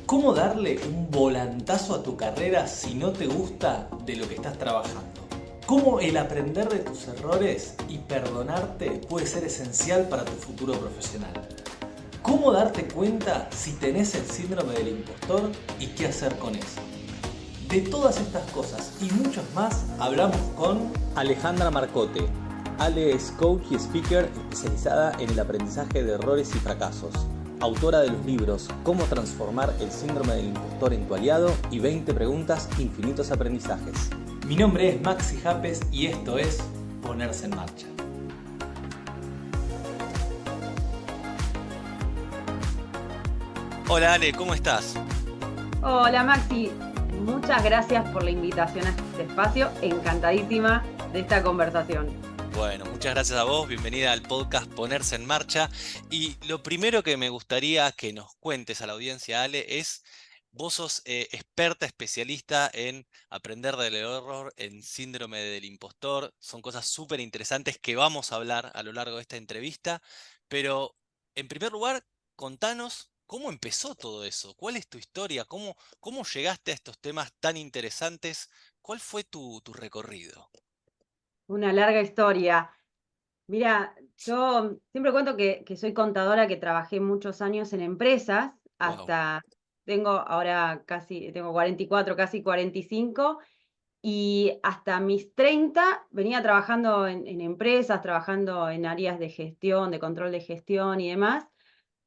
¿Cómo darle un volantazo a tu carrera si no te gusta de lo que estás trabajando? ¿Cómo el aprender de tus errores y perdonarte puede ser esencial para tu futuro profesional? ¿Cómo darte cuenta si tenés el síndrome del impostor y qué hacer con eso? De todas estas cosas y muchas más hablamos con Alejandra Marcote. Ale es coach y speaker especializada en el aprendizaje de errores y fracasos. Autora de los libros Cómo transformar el síndrome del impostor en tu aliado y 20 preguntas, infinitos aprendizajes. Mi nombre es Maxi Japes y esto es Ponerse en Marcha. Hola Ale, ¿cómo estás? Hola Maxi, muchas gracias por la invitación a este espacio, encantadísima de esta conversación. Bueno, muchas gracias a vos, bienvenida al podcast Ponerse en Marcha. Y lo primero que me gustaría que nos cuentes a la audiencia, Ale, es, vos sos experta, especialista en aprender del error, en síndrome del impostor. Son cosas súper interesantes que vamos a hablar a lo largo de esta entrevista. Pero, en primer lugar, contanos cómo empezó todo eso. ¿Cuál es tu historia? ¿Cómo llegaste a estos temas tan interesantes? ¿Cuál fue tu recorrido? Una larga historia. Mira, yo siempre cuento que soy contadora, que trabajé muchos años en empresas, Wow. hasta tengo 44, casi 45, y hasta mis 30 venía trabajando en empresas, trabajando en áreas de gestión, de control de gestión y demás.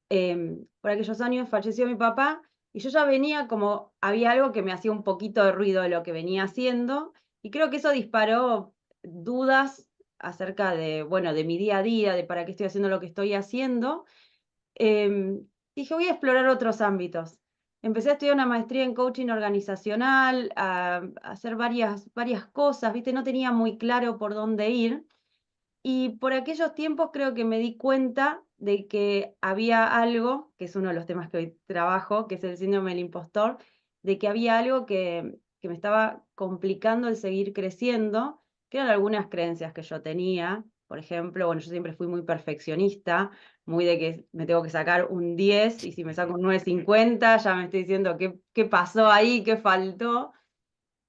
Por aquellos años falleció mi papá y yo ya venía como, había algo que me hacía un poquito de ruido de lo que venía haciendo, y creo que eso disparó dudas acerca de, bueno, de mi día a día, de para qué estoy haciendo lo que estoy haciendo. Dije, voy a explorar otros ámbitos. Empecé a estudiar una maestría en coaching organizacional, a hacer varias cosas, ¿viste? No tenía muy claro por dónde ir. Y por aquellos tiempos creo que me di cuenta de que había algo, que es uno de los temas que hoy trabajo, que es el síndrome del impostor, de que había algo que me estaba complicando el seguir creciendo, que eran algunas creencias que yo tenía. Por ejemplo, bueno, yo siempre fui muy perfeccionista, muy de que me tengo que sacar un 10 y si me saco un 9,50 ya me estoy diciendo qué pasó ahí, qué faltó.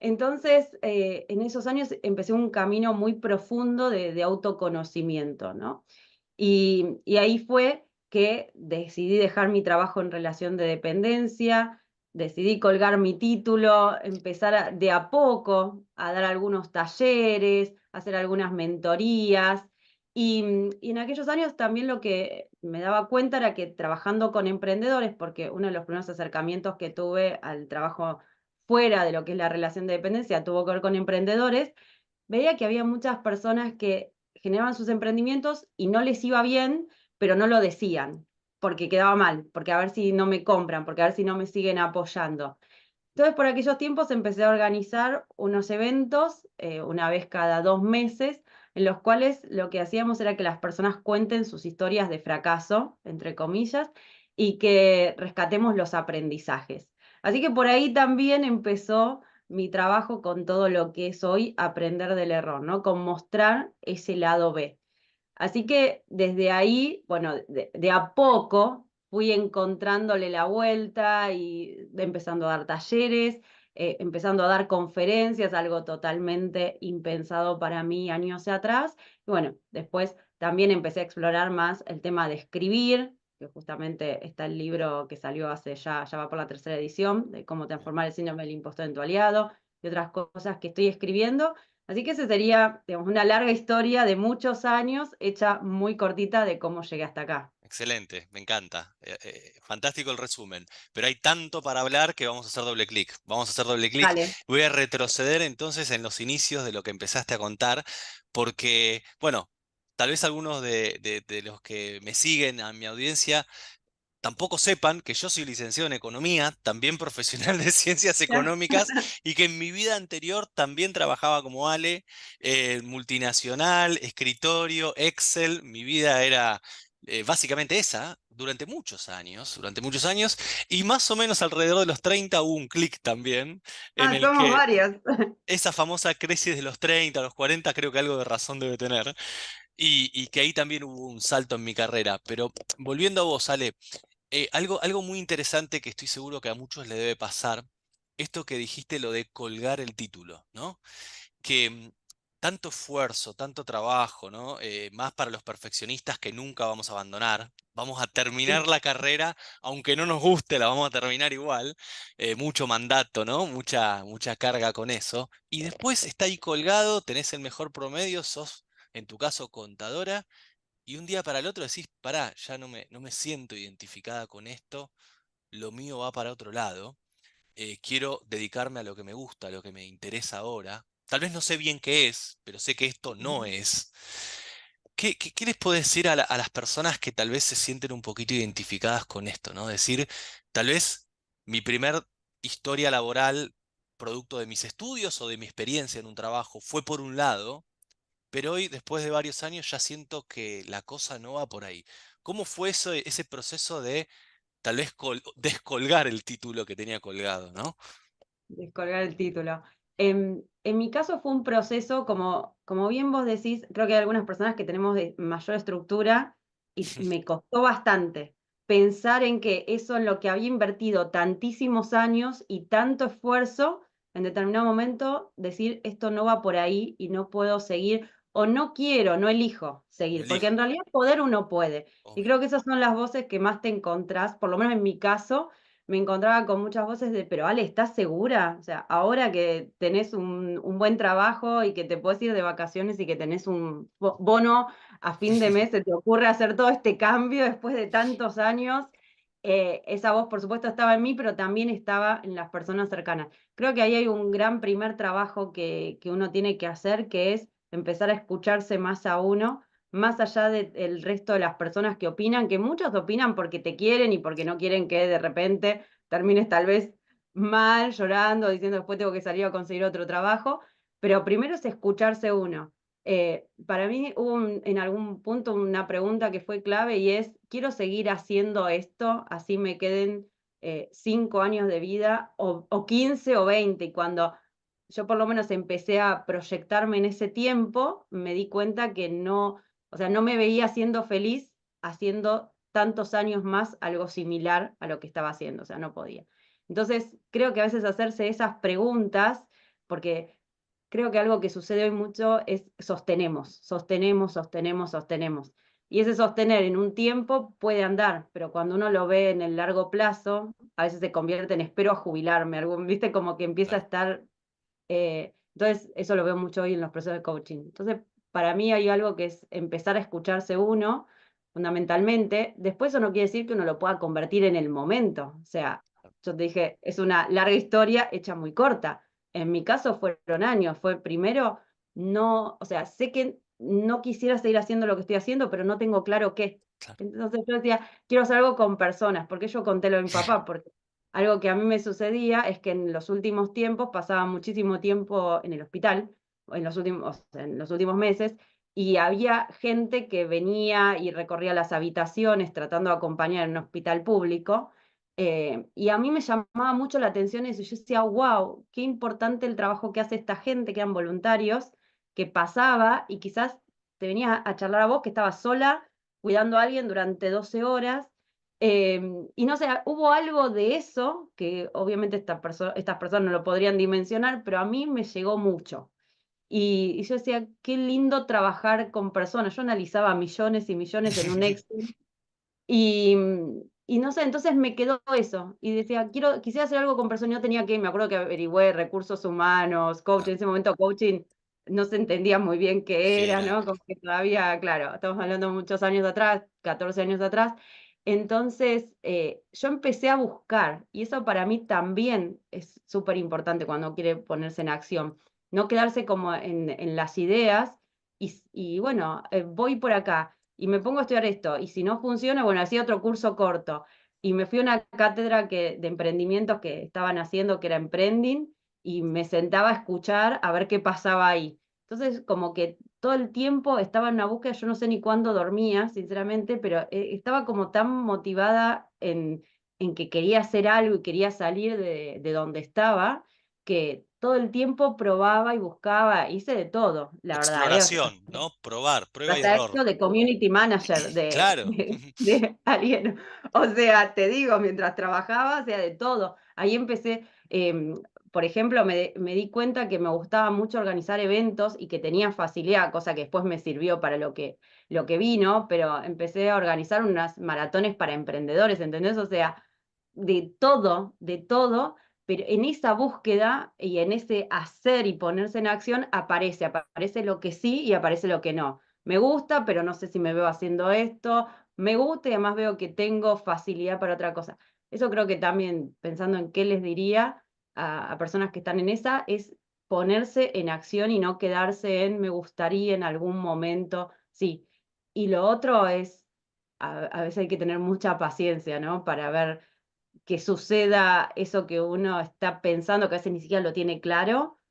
Entonces, en esos años empecé un camino muy profundo de autoconocimiento, ¿no? Y ahí fue que decidí dejar mi trabajo en relación de dependencia, decidí colgar mi título, empezar de a poco a dar algunos talleres, hacer algunas mentorías. Y en aquellos años también lo que me daba cuenta era que trabajando con emprendedores, porque uno de los primeros acercamientos que tuve al trabajo fuera de lo que es la relación de dependencia tuvo que ver con emprendedores, veía que había muchas personas que generaban sus emprendimientos y no les iba bien, pero no lo decían, porque quedaba mal, porque a ver si no me compran, porque a ver si no me siguen apoyando. Entonces, por aquellos tiempos empecé a organizar unos eventos, una vez cada 2 meses, en los cuales lo que hacíamos era que las personas cuenten sus historias de fracaso, entre comillas, y que rescatemos los aprendizajes. Así que por ahí también empezó mi trabajo con todo lo que es hoy aprender del error, ¿no? Con mostrar ese lado B. Así que desde ahí, bueno, de a poco fui encontrándole la vuelta y empezando a dar talleres, empezando a dar conferencias, algo totalmente impensado para mí años atrás. Y bueno, después también empecé a explorar más el tema de escribir, que justamente está el libro que salió ya va por la tercera edición, de cómo transformar el síndrome del impostor en tu aliado, y otras cosas que estoy escribiendo. Así que esa sería, digamos, una larga historia de muchos años, hecha muy cortita de cómo llegué hasta acá. Excelente, me encanta. Fantástico el resumen. Pero hay tanto para hablar que vamos a hacer doble clic. Vamos a hacer doble clic. Dale. Voy a retroceder entonces en los inicios de lo que empezaste a contar, porque, bueno, tal vez algunos de los que me siguen a mi audiencia tampoco sepan que yo soy licenciado en economía, también profesional de ciencias económicas, y que en mi vida anterior también trabajaba como Ale, multinacional, escritorio, Excel. Mi vida era básicamente esa durante muchos años, y más o menos alrededor de los 30 hubo un clic también en el Somos que varias. esa famosa crisis de los 30 a los 40 creo que algo de razón debe tener, y que ahí también hubo un salto en mi carrera. Pero volviendo a vos, Ale. algo muy interesante que estoy seguro que a muchos le debe pasar, esto que dijiste, lo de colgar el título, ¿no? Que tanto esfuerzo, tanto trabajo, ¿no? Más para los perfeccionistas que nunca vamos a abandonar. Vamos a Sí, terminar la carrera, aunque no nos guste, la vamos a terminar igual. Mucho mandato, ¿no? Mucha carga con eso. Y después está ahí colgado, tenés el mejor promedio, sos, en tu caso, contadora, y un día para el otro decís, pará, ya no me siento identificada con esto, lo mío va para otro lado, quiero dedicarme a lo que me gusta, a lo que me interesa ahora. Tal vez no sé bien qué es, pero sé que esto no es. ¿Qué les puedo decir a las personas que tal vez se sienten un poquito identificadas con esto, ¿no? Decir, tal vez mi primer historia laboral, producto de mis estudios o de mi experiencia en un trabajo, fue por un lado, pero hoy, después de varios años, ya siento que la cosa no va por ahí. ¿Cómo fue eso, ese proceso de tal vez descolgar el título que tenía colgado, ¿no? descolgar el título. En mi caso fue un proceso, como bien vos decís, creo que hay algunas personas que tenemos de mayor estructura y me costó bastante pensar en que eso en lo que había invertido tantísimos años y tanto esfuerzo, en determinado momento decir esto no va por ahí y no puedo seguir o no quiero, no elijo No seguir, porque en elijo, realidad poder uno puede. Y obvio. creo que esas son las voces que más te encontrás, por lo menos en mi caso, me encontraba con muchas voces de, pero Ale, ¿estás segura? O sea, ahora que tenés un buen trabajo y que te puedes ir de vacaciones y que tenés un bono a fin de mes, ¿se te ocurre hacer todo este cambio después de tantos años? Esa voz, por supuesto, estaba en mí, pero también estaba en las personas cercanas. Creo que ahí hay un gran primer trabajo que uno tiene que hacer, que es empezar a escucharse más a uno, más allá del resto de las personas que opinan, que muchos opinan porque te quieren y porque no quieren que de repente termines tal vez mal, llorando, diciendo después tengo que salir a conseguir otro trabajo, pero primero es escucharse uno. Para mí hubo en algún punto una pregunta que fue clave y es, ¿quiero seguir haciendo esto? Así me queden 5 años de vida o 15 o 20. Y cuando yo por lo menos empecé a proyectarme en ese tiempo, me di cuenta que no, o sea, no me veía siendo feliz haciendo tantos años más algo similar a lo que estaba haciendo, o sea, no podía. Entonces, creo que a veces hacerse esas preguntas, porque creo que algo que sucede hoy mucho es sostenemos, sostenemos, sostenemos, sostenemos. Y ese sostener en un tiempo puede andar, pero cuando uno lo ve en el largo plazo, a veces se convierte en espero a jubilarme, algún, viste, como que empieza a Claro, estar entonces, eso lo veo mucho hoy en los procesos de coaching. Entonces, para mí hay algo que es empezar a escucharse uno, fundamentalmente. Después eso no quiere decir que uno lo pueda convertir en el momento. O sea, yo te dije, es una larga historia hecha muy corta. En mi caso fueron años. Fue primero, no, o sea, sé que no quisiera seguir haciendo lo que estoy haciendo, pero no tengo claro qué. claro. Entonces yo decía, quiero hacer algo con personas, porque yo conté lo de mi papá, porque algo que a mí me sucedía es que en los últimos tiempos pasaba muchísimo tiempo en el hospital, en los últimos meses, y había gente que venía y recorría las habitaciones tratando de acompañar en un hospital público, y a mí me llamaba mucho la atención eso, y yo decía, wow, qué importante el trabajo que hace esta gente, que eran voluntarios, que pasaba y quizás te venía a charlar a vos, que estabas sola cuidando a alguien durante 12 horas, y no sé, hubo algo de eso que obviamente estas personas no lo podrían dimensionar, pero a mí me llegó mucho. Y yo decía, qué lindo trabajar con personas. Yo analizaba millones y millones en un Excel y, y no sé, entonces me quedó eso. Y decía, quisiera hacer algo con personas. Y no tenía que, me acuerdo que averigüé recursos humanos, coaching. Claro. En ese momento coaching no se entendía muy bien qué ¿Qué era, era? ¿no? Como que todavía, claro, estamos hablando muchos años atrás, 14 años atrás. Entonces, yo empecé a buscar, y eso para mí también es súper importante cuando uno quiere ponerse en acción. No quedarse como en las ideas y bueno, voy por acá y me pongo a estudiar esto, y si no funciona, bueno, hacía otro curso corto, y me fui a una cátedra de emprendimientos que estaban haciendo, que era Emprending, y me sentaba a escuchar a ver qué pasaba ahí. Entonces, como que todo el tiempo estaba en una búsqueda, yo no sé ni cuándo dormía, sinceramente, pero estaba como tan motivada en que quería hacer algo y quería salir de donde estaba, que todo el tiempo probaba y buscaba, hice de todo, la verdad, ¿eh? O sea, Exploración, ¿no? Probar, prueba y hasta error. esto de community manager Claro. de alguien. O sea, te digo, mientras trabajaba, o sea, de todo. Ahí empecé, por ejemplo, me di cuenta que me gustaba mucho organizar eventos y que tenía facilidad, cosa que después me sirvió para lo que vino, pero empecé a organizar unas maratones para emprendedores, ¿entendés? O sea, de todo, pero en esa búsqueda y en ese hacer y ponerse en acción aparece lo que sí y aparece lo que no. Me gusta, pero no sé si me veo haciendo esto. Me gusta y además veo que tengo facilidad para otra cosa. Eso creo que también, pensando en qué les diría a personas que están en esa, es ponerse en acción y no quedarse en me gustaría en algún momento, sí. Y lo otro es, a veces hay que tener mucha paciencia, ¿no? Para ver que suceda eso que uno está pensando, que a veces ni siquiera lo tiene claro,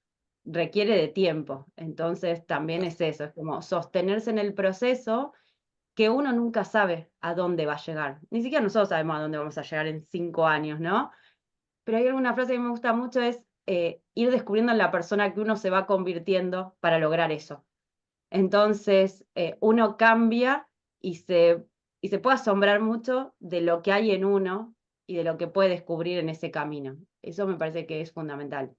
requiere de tiempo. Entonces también Claro. es eso, es como sostenerse en el proceso que uno nunca sabe a dónde va a llegar. Ni siquiera nosotros sabemos a dónde vamos a llegar en 5 años, ¿no? Pero hay alguna frase que me gusta mucho, es ir descubriendo en la persona que uno se va convirtiendo para lograr eso. Entonces, uno cambia y y se puede asombrar mucho de lo que hay en uno y de lo que puede descubrir en ese camino. Eso me parece que es fundamental.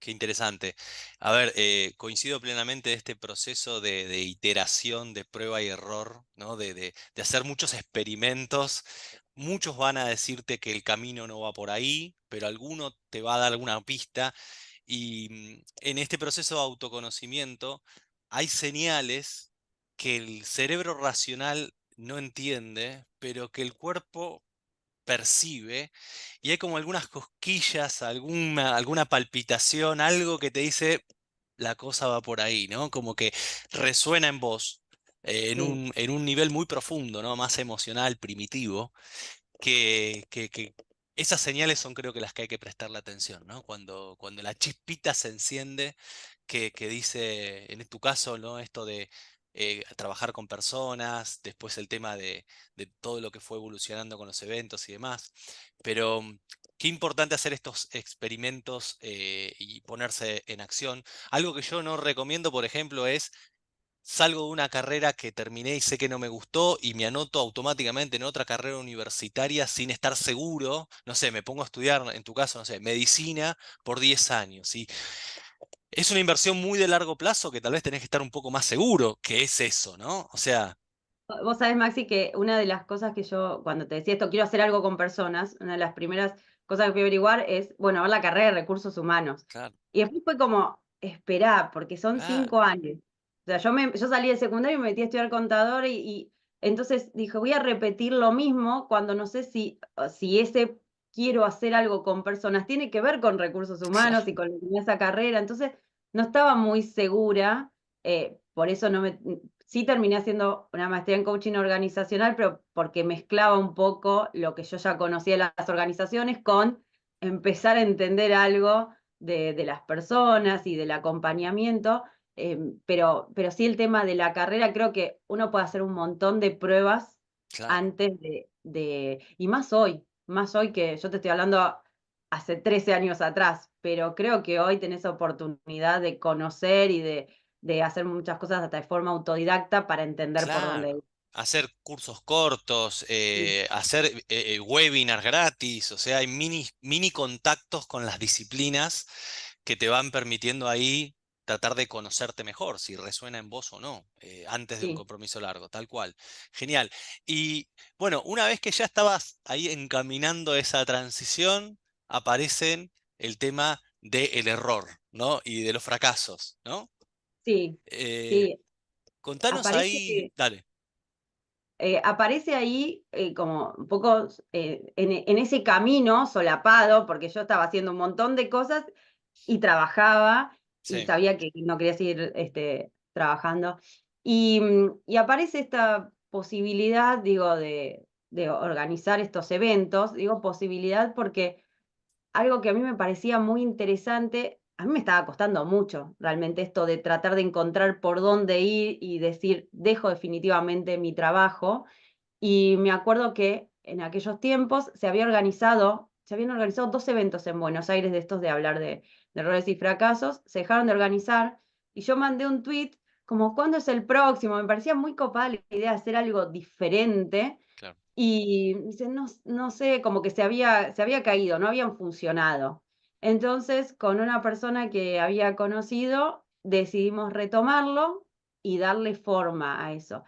Qué interesante. A ver, coincido plenamente de este proceso de iteración, de prueba y error, ¿no? De hacer muchos experimentos. Muchos van a decirte que el camino no va por ahí, pero alguno te va a dar alguna pista. Y en este proceso de autoconocimiento hay señales que el cerebro racional no entiende, pero que el cuerpo percibe, y hay como algunas cosquillas, alguna palpitación, algo que te dice la cosa va por ahí, ¿no? Como que resuena en vos, Sí, en un nivel muy profundo, ¿no? Más emocional, primitivo, que esas señales son creo que las que hay que prestarle atención, ¿no? Cuando la chispita se enciende, que dice, en tu caso, ¿no? Esto de trabajar con personas, después el tema de todo lo que fue evolucionando con los eventos y demás. Pero qué importante hacer estos experimentos y ponerse en acción. Algo que yo no recomiendo, por ejemplo, es salgo de una carrera que terminé y sé que no me gustó y me anoto automáticamente en otra carrera universitaria sin estar seguro. No sé, me pongo a estudiar, en tu caso, no sé, medicina por 10 años. Y es una inversión muy de largo plazo que tal vez tenés que estar un poco más seguro que es eso, ¿no? O sea, vos sabés, Maxi, que una de las cosas que yo, cuando te decía esto, quiero hacer algo con personas, una de las primeras cosas que fui a averiguar es, bueno, ver la carrera de recursos humanos. claro, Y después fue como, esperá, porque son claro, 5 años. O sea, yo salí del secundario y me metí a estudiar contador y entonces dije, voy a repetir lo mismo cuando no sé si ese quiero hacer algo con personas tiene que ver con recursos humanos claro, y con esa carrera. Entonces, no estaba muy segura, por eso no me, sí terminé haciendo una maestría en coaching organizacional, pero porque mezclaba un poco lo que yo ya conocía de las organizaciones con empezar a entender algo de las personas y del acompañamiento, pero sí el tema de la carrera, creo que uno puede hacer un montón de pruebas claro, antes y más hoy que yo te estoy hablando hace 13 años atrás, pero creo que hoy tenés oportunidad de conocer y de hacer muchas cosas hasta de forma autodidacta para entender por dónde ir. claro. Hacer cursos cortos, Sí, hacer webinars gratis, o sea, hay mini contactos con las disciplinas que te van permitiendo ahí tratar de conocerte mejor, si resuena en vos o no, antes de un sí. compromiso largo, tal cual. Genial. Y bueno, una vez que ya estabas ahí encaminando esa transición, aparecen el tema del error, ¿no? Y de los fracasos, ¿no? Sí, Eh, sí, contanos ahí, aparece, dale. aparece ahí como un poco en ese camino solapado, porque yo estaba haciendo un montón de cosas y trabajaba y Sí, sabía que no quería seguir trabajando. Y aparece esta posibilidad, digo, de organizar estos eventos, digo posibilidad porque algo que a mí me parecía muy interesante, a mí me estaba costando mucho realmente esto de tratar de encontrar por dónde ir y decir, dejo definitivamente mi trabajo. Y me acuerdo que en aquellos tiempos se había organizado se habían organizado 2 eventos en Buenos Aires de estos de hablar de errores y fracasos, se dejaron de organizar, y yo mandé un tweet como, ¿cuándo es el próximo? Me parecía muy copada la idea de hacer algo diferente, Claro. y dice, no sé, como que se había caído, no habían funcionado. Entonces, con una persona que había conocido, decidimos retomarlo y darle forma a eso.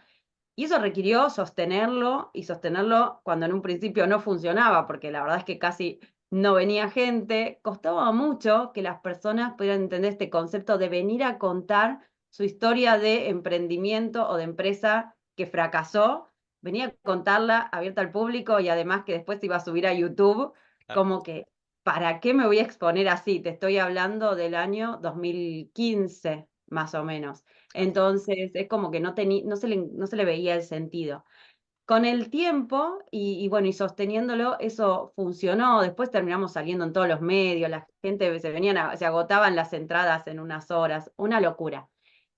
Y eso requirió sostenerlo, y sostenerlo cuando en un principio no funcionaba, porque la verdad es que casi no venía gente. Costaba mucho que las personas pudieran entender este concepto de venir a contar su historia de emprendimiento o de empresa que fracasó, venía a contarla abierta al público y además que después se iba a subir a YouTube, Claro. como que, ¿para qué me voy a exponer así? Te estoy hablando del año 2015, más o menos. Claro. Entonces, es como que no se le veía el sentido. Con el tiempo, y bueno, y sosteniéndolo, eso funcionó. Después terminamos saliendo en todos los medios, la gente se agotaban las entradas en unas horas, una locura.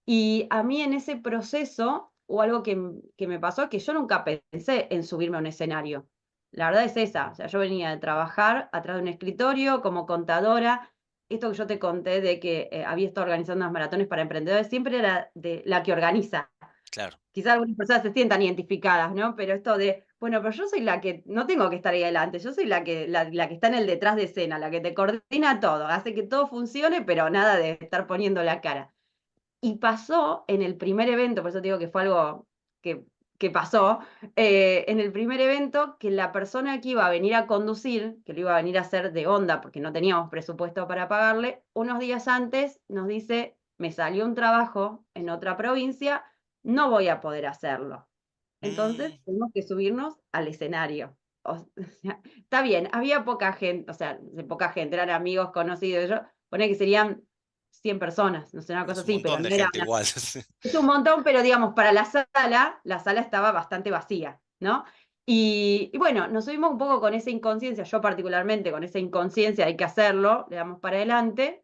Y a mí en ese proceso, hubo algo que me pasó, que yo nunca pensé en subirme a un escenario. La verdad es esa, o sea, yo venía de trabajar atrás de un escritorio como contadora. Esto que yo te conté de que había estado organizando unas maratones para emprendedores, siempre era de la que organiza. Claro. Quizás algunas personas se sientan identificadas, ¿no? Pero esto de, bueno, pero yo soy la que no tengo que estar ahí adelante, yo soy la que está en el detrás de escena, la que te coordina todo, hace que todo funcione, pero nada de estar poniendo la cara. Y pasó en el primer evento, por eso te digo que fue algo que pasó, en el primer evento, que la persona que iba a venir a conducir, que lo iba a venir a hacer de onda, porque no teníamos presupuesto para pagarle, unos días antes nos dice, me salió un trabajo en otra provincia, no voy a poder hacerlo. Entonces Mm, tuvimos que subirnos al escenario. O sea, está bien, había poca gente, o sea, de poca gente, eran amigos, conocidos, yo, pone que serían 100 personas, no sé, una cosa es un así, pero montón no de era gente igual. es un montón, pero digamos, para la sala estaba bastante vacía, ¿no? Y bueno, nos subimos un poco con esa inconsciencia, yo particularmente con esa inconsciencia, hay que hacerlo, le damos para adelante.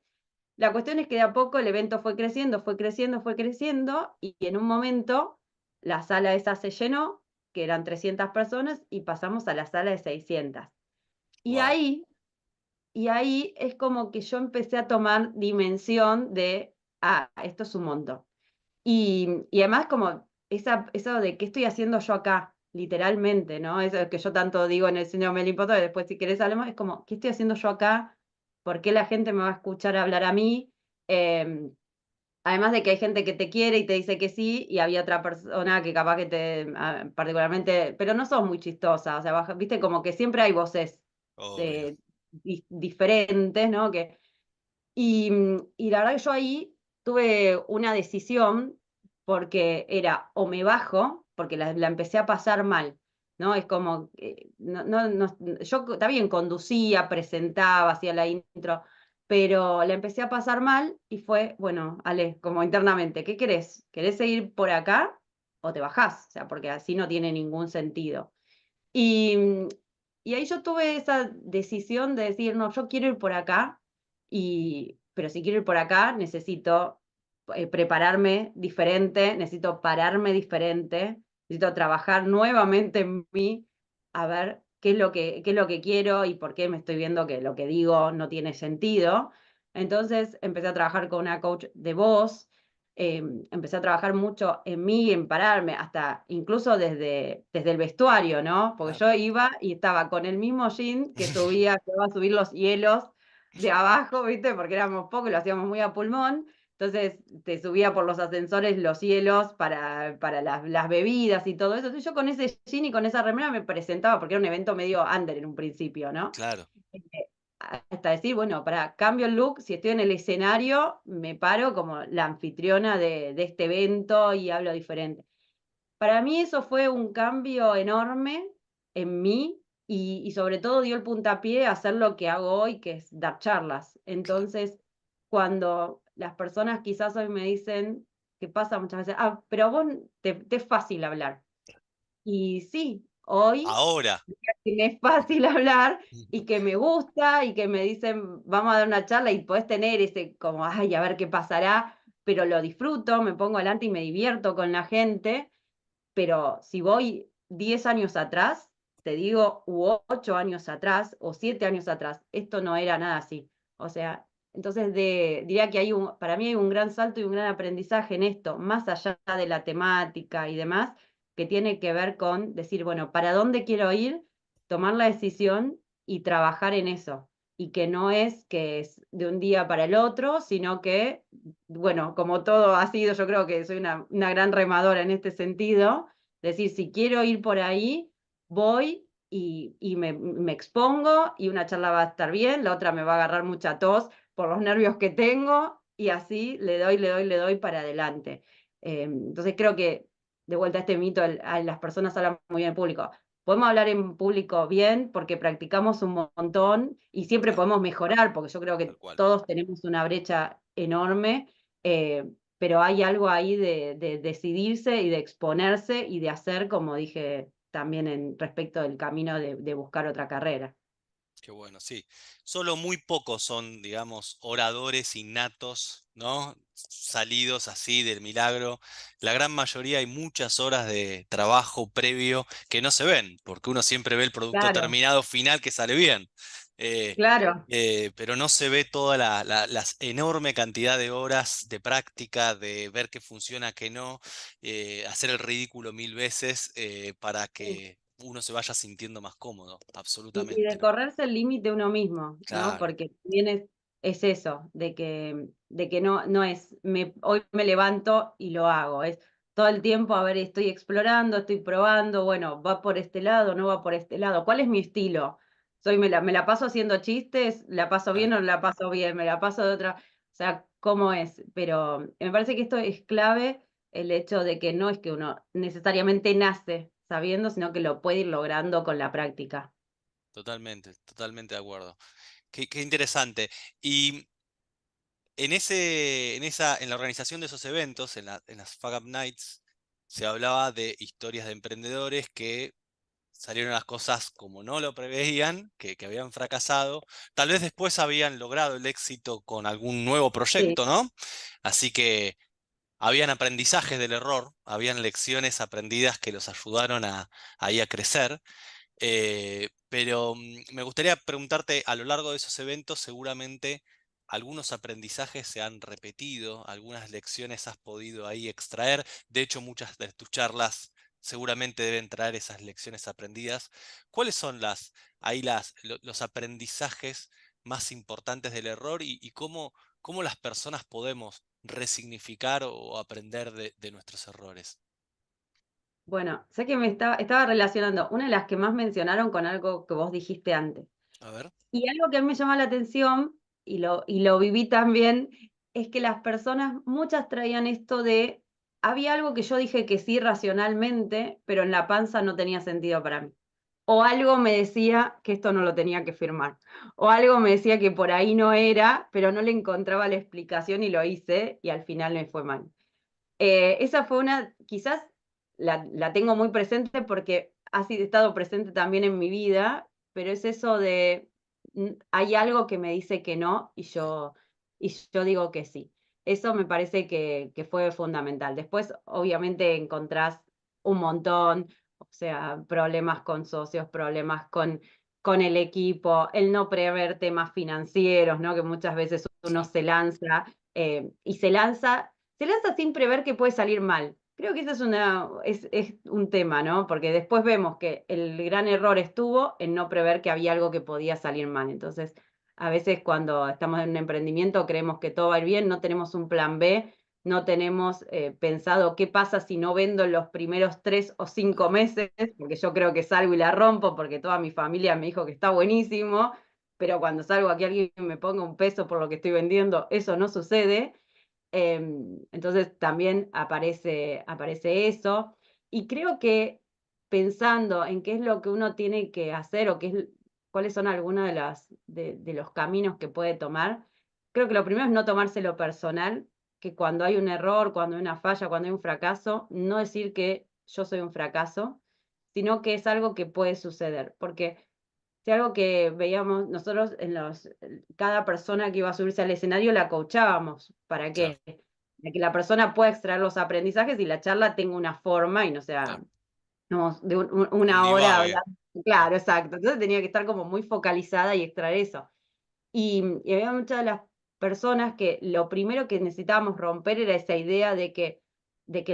La cuestión es que de a poco el evento fue creciendo, fue creciendo, fue creciendo, y en un momento la sala esa se llenó, que eran 300 personas, y pasamos a la sala de 600. Y Wow. ahí, y ahí es como que yo empecé a tomar dimensión de, esto es un montón. Y además como eso de qué estoy haciendo yo acá, literalmente, ¿no? Eso que yo tanto digo en el síndrome del impostor, y después si querés hablemos, es como, ¿qué estoy haciendo yo acá? ¿Por qué la gente me va a escuchar hablar a mí? Em, Además de que hay gente que te quiere y te dice que sí, y había otra persona que capaz que particularmente, pero no sos muy chistosa, o sea, viste como que siempre hay voces Obvio. diferentes, ¿no? Y la verdad que yo ahí tuve una decisión porque era o me bajo, porque la empecé a pasar mal, ¿no? Es como, yo está bien, conducía, presentaba, hacía la intro, pero la empecé a pasar mal y fue, bueno, Ale, como internamente, ¿qué querés? ¿Querés seguir por acá o te bajás? O sea, porque así no tiene ningún sentido. Y, y ahí yo tuve esa decisión de decir, no, yo quiero ir por acá, pero si quiero ir por acá, necesito prepararme diferente, necesito pararme diferente, necesito trabajar nuevamente en mí, a ver qué es lo que quiero y por qué me estoy viendo que lo que digo no tiene sentido. Entonces empecé a trabajar con una coach de voz. Empecé a trabajar mucho en mí, en pararme, hasta incluso desde el vestuario, ¿no? Porque Claro. yo iba y estaba con el mismo jean que iba a subir los hielos de abajo, ¿viste? Porque éramos pocos, lo hacíamos muy a pulmón. Entonces te subía por los ascensores los hielos para las bebidas y todo eso. Entonces yo con ese jean y con esa remera me presentaba, porque era un evento medio under en un principio, ¿no? Claro. Eh, Hasta decir, bueno, para cambio el look, si estoy en el escenario, me paro como la anfitriona de este evento y hablo diferente. Para mí eso fue un cambio enorme en mí y sobre todo dio el puntapié a hacer lo que hago hoy, que es dar charlas. Claro. Entonces, cuando las personas quizás hoy me dicen, que pasa muchas veces, pero a vos te es fácil hablar. Y sí, hoy Ahora. que me es fácil hablar y que me gusta y que me dicen, vamos a dar una charla y podés tener ese como, ay, a ver qué pasará, pero lo disfruto, me pongo adelante y me divierto con la gente, pero si voy 10 años atrás, te digo, u 8 años atrás o 7 años atrás, esto no era nada así. O sea, entonces diría que para mí hay un gran salto y un gran aprendizaje en esto, más allá de la temática y demás, que tiene que ver con decir, bueno, ¿para dónde quiero ir? Tomar la decisión y trabajar en eso. Y que no es que es de un día para el otro, sino que, bueno, como todo ha sido, yo creo que soy una gran remadora en este sentido, decir, si quiero ir por ahí, voy y me expongo y una charla va a estar bien, la otra me va a agarrar mucha tos por los nervios que tengo y así le doy para adelante. Entonces creo que, de vuelta a este mito, las personas hablan muy bien en público. Podemos hablar en público bien porque practicamos un montón y siempre Claro, podemos mejorar, porque yo creo que tal cual. todos tenemos una brecha enorme, pero hay algo ahí de decidirse y de exponerse y de hacer, como dije también respecto del camino de buscar otra carrera. Qué bueno, sí. Solo muy pocos son, digamos, oradores innatos, ¿no? Salidos así del milagro. La gran mayoría hay muchas horas de trabajo previo que no se ven, porque uno siempre ve el producto Claro, terminado final que sale bien. Eh, claro. pero no se ve toda la enorme cantidad de horas de práctica, de ver qué funciona, qué no, hacer el ridículo 1000 veces para Sí. que uno se vaya sintiendo más cómodo, Y de absolutamente. correrse el límite uno mismo, ¿no? Claro, Porque también es eso, de que no es, hoy me levanto y lo hago, es todo el tiempo, a ver, estoy explorando, estoy probando, bueno, va por este lado, no va por este lado, ¿cuál es mi estilo? Me la paso haciendo chistes, la paso bien claro, o no la paso bien, me la paso de otra, o sea, ¿cómo es? Pero me parece que esto es clave, el hecho de que no es que uno necesariamente nace sabiendo, sino que lo puede ir logrando con la práctica. totalmente, totalmente de acuerdo. Qué interesante. Y en la organización de esos eventos, en las Fuck Up Nights, se hablaba de historias de emprendedores que salieron las cosas como no lo preveían, que habían fracasado. Tal vez después habían logrado el éxito con algún nuevo Sí. proyecto, ¿no? Así que habían aprendizajes del error, habían lecciones aprendidas que los ayudaron ahí a crecer. Pero me gustaría preguntarte, a lo largo de esos eventos, seguramente algunos aprendizajes se han repetido, algunas lecciones has podido ahí extraer. De hecho, muchas de tus charlas seguramente deben traer esas lecciones aprendidas. ¿Cuáles son los aprendizajes más importantes del error y cómo las personas podemos resignificar o aprender de nuestros errores? Bueno, sé que estaba relacionando una de las que más mencionaron con algo que vos dijiste antes. A ver, Y algo que a mí me llama la atención, y lo viví también, es que las personas, muchas traían esto había algo que yo dije que sí racionalmente, pero en la panza no tenía sentido para mí. O algo me decía que esto no lo tenía que firmar. O algo me decía que por ahí no era, pero no le encontraba la explicación y lo hice y al final me fue mal. Esa fue quizás la tengo muy presente porque ha estado presente también en mi vida, pero es eso de, hay algo que me dice que no sí, y yo digo que sí. Eso me parece que fue fundamental. Después, obviamente, encontrás un montón, o sea, problemas con socios, problemas con el equipo, el no prever temas financieros, ¿no? Que muchas veces uno sí, se lanza sin prever que puede salir mal. Creo que ese es un tema, ¿no? Porque después vemos que el gran error estuvo en no prever que había algo que podía salir mal. Entonces, a veces cuando estamos en un emprendimiento creemos que todo va a ir bien, no tenemos un plan B, no tenemos pensado qué pasa si no vendo en los primeros 3 o 5 claro, meses, porque yo creo que salgo y la rompo, porque toda mi familia me dijo que está buenísimo, pero cuando salgo aquí alguien me ponga un peso por lo que estoy vendiendo, eso no sucede. Entonces también aparece eso. Y creo que pensando en qué es lo que uno tiene que hacer o cuáles son algunos de los caminos que puede tomar, creo que lo primero es no tomárselo personal, que cuando hay un error, cuando hay una falla, cuando hay un fracaso, no decir que yo soy un fracaso, sino que es algo que puede suceder. Porque si algo que veíamos nosotros cada persona que iba a subirse al escenario la coachábamos. ¿Para claro, qué? Para que la persona pueda extraer los aprendizajes y la charla tenga una forma y no sea claro. digamos, de Un una hora divague. hablando. Claro. Claro, exacto. Entonces tenía que estar como muy focalizada y extraer eso. Y había muchas de las personas que lo primero que necesitábamos romper era esa idea de que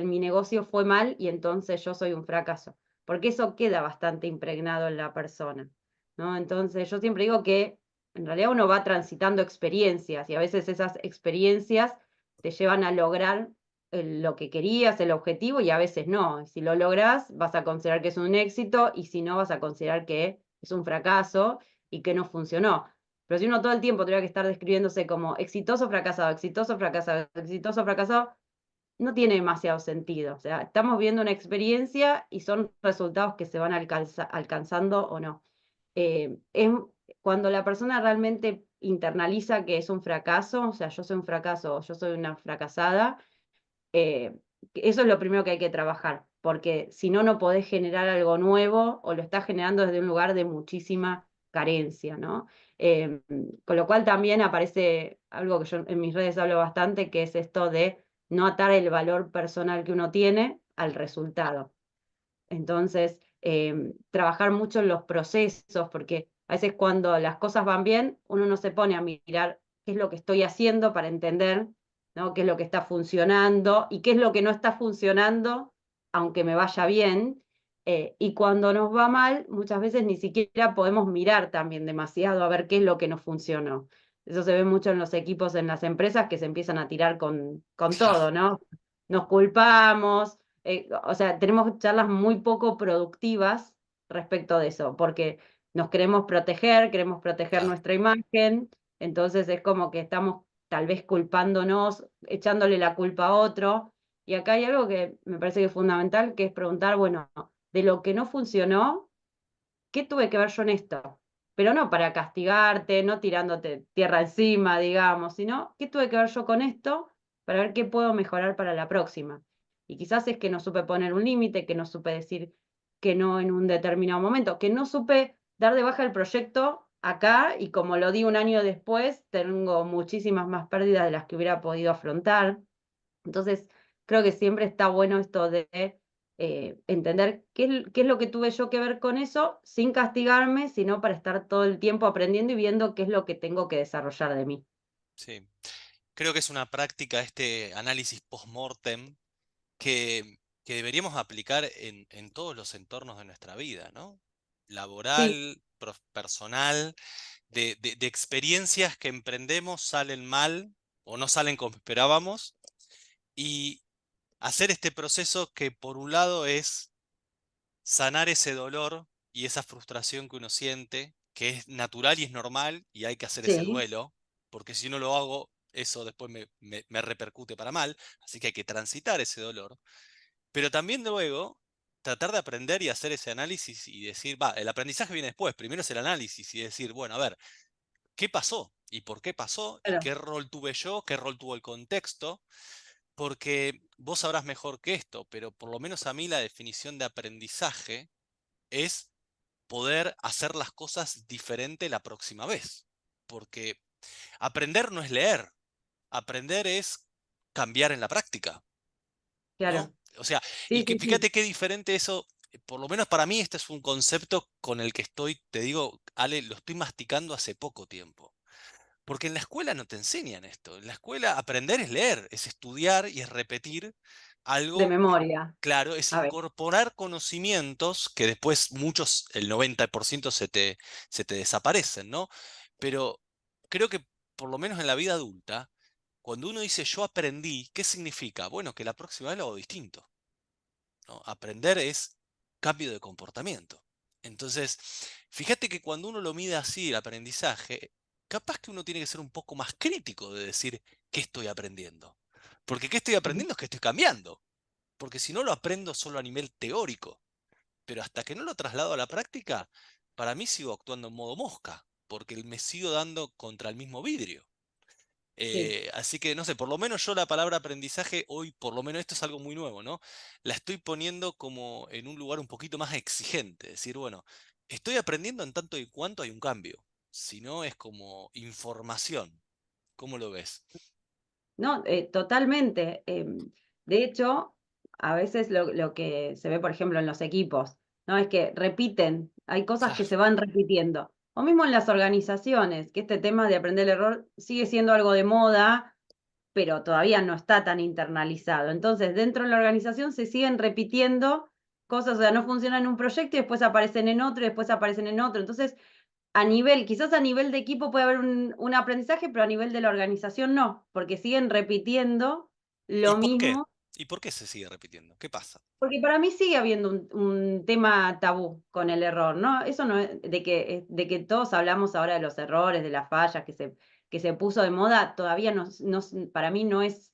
mi negocio fue mal y entonces yo soy un fracaso, porque eso queda bastante impregnado en la persona, ¿no? Entonces yo siempre digo que en realidad uno va transitando experiencias y a veces esas experiencias te llevan a lograr lo que querías, el objetivo, y a veces no. Si lo lográs, vas a considerar que es un éxito y si no, vas a considerar que es un fracaso y que no funcionó. Pero si uno todo el tiempo tuviera que estar describiéndose como exitoso, fracasado, exitoso, fracasado, no tiene demasiado sentido. O sea, estamos viendo una experiencia y son resultados que se van alcanzando o no. Es cuando la persona realmente internaliza que es un fracaso, o sea, yo soy un fracaso o yo soy una fracasada, eh, eso es lo primero que hay que trabajar, porque si no, no podés generar algo nuevo o lo estás generando desde un lugar de muchísima carencia, ¿no? Eh, con lo cual también aparece algo que yo en mis redes hablo bastante, que es esto de no atar el valor personal que uno tiene al resultado. Entonces, trabajar mucho en los procesos, porque a veces cuando las cosas van bien, uno no se pone a mirar qué es lo que estoy haciendo para entender, ¿no? Qué es lo que está funcionando y qué es lo que no está funcionando, aunque me vaya bien. Y cuando nos va mal, muchas veces ni siquiera podemos mirar también demasiado a ver qué es lo que nos funcionó. Eso se ve mucho en los equipos, en las empresas, que se empiezan a tirar con Claro. todo, ¿no? Nos culpamos, o sea, tenemos charlas muy poco productivas respecto de eso, porque nos queremos proteger Claro. nuestra imagen, entonces es como que estamos tal vez culpándonos, echándole la culpa a otro. Y acá hay algo que me parece que es fundamental, que es preguntar, bueno, de lo que no funcionó, ¿qué tuve que ver yo en esto? Pero no para castigarte, no tirándote tierra encima, digamos, sino ¿qué tuve que ver yo con esto para ver qué puedo mejorar para la próxima? Y quizás es que no supe poner un límite, que no supe decir que no en un determinado momento, que no supe dar de baja el proyecto acá y como lo di un año después, tengo muchísimas más pérdidas de las que hubiera podido afrontar. Entonces, creo que siempre está bueno esto de entender qué es lo que tuve yo que ver con eso, sin castigarme, sino para estar todo el tiempo aprendiendo y viendo qué es lo que tengo que desarrollar de mí. Sí. Creo que es una práctica este análisis post-mortem que deberíamos aplicar en todos los entornos de nuestra vida, ¿no? Sí, Laboral, personal, de experiencias que emprendemos, salen mal o no salen como esperábamos, y hacer este proceso que por un lado es sanar ese dolor y esa frustración que uno siente, que es natural y es normal, y hay que hacer ese sí, duelo, porque si no lo hago, eso después me repercute para mal, así que hay que transitar ese dolor. Pero también luego tratar de aprender y hacer ese análisis y decir, va, el aprendizaje viene después, primero es el análisis y decir, bueno, a ver, ¿qué pasó? ¿Y por qué pasó? ¿Y claro, qué rol tuve yo? ¿Qué rol tuvo el contexto? Porque vos sabrás mejor que esto, pero por lo menos a mí la definición de aprendizaje es poder hacer las cosas diferente la próxima vez. Porque aprender no es leer, aprender es cambiar en la práctica, ¿no? claro. O sea, y Sí, que sí, sí, fíjate qué diferente eso, por lo menos para mí este es un concepto con el que estoy, te digo, Ale, lo estoy masticando hace poco tiempo. Porque en la escuela no te enseñan esto. En la escuela aprender es leer, es estudiar y es repetir de algo. memoria. Claro, es A ver, incorporar conocimientos que después muchos, el 90% se te desaparecen, ¿no? Pero creo que por lo menos en la vida adulta, cuando uno dice yo aprendí, ¿qué significa? Bueno, que la próxima vez lo hago distinto, ¿no? Aprender es cambio de comportamiento. Entonces, fíjate que cuando uno lo mide así, el aprendizaje, capaz que uno tiene que ser un poco más crítico de decir qué estoy aprendiendo. Porque qué estoy ujú, aprendiendo es que estoy cambiando. Porque si no lo aprendo solo a nivel teórico, pero hasta que no lo traslado a la práctica, para mí sigo actuando en modo mosca, porque me sigo dando contra el mismo vidrio. sí. Así que, no sé, por lo menos yo la palabra aprendizaje, hoy, por lo menos esto es algo muy nuevo, ¿no? La estoy poniendo como en un lugar un poquito más exigente, decir, bueno, estoy aprendiendo en tanto y cuanto hay un cambio, si no es como información. ¿Cómo lo ves? No, totalmente. De hecho, a veces lo que se ve, por ejemplo, en los equipos, ¿no? Es que repiten, hay cosas que Claro. se van repitiendo. O mismo en las organizaciones, que este tema de aprender el error sigue siendo algo de moda, pero todavía no está tan internalizado. Entonces, dentro de la organización se siguen repitiendo cosas, o sea, no funcionan en un proyecto y después aparecen en otro y después aparecen en otro. Entonces, quizás a nivel de equipo puede haber un aprendizaje, pero a nivel de la organización no, porque siguen repitiendo ¿Y lo por qué? mismo. ¿Y por qué se sigue repitiendo? ¿Qué pasa? Porque para mí sigue habiendo un tema tabú con el error, ¿no? Eso no es de que todos hablamos ahora de los errores, de las fallas que se puso de moda, todavía para mí no es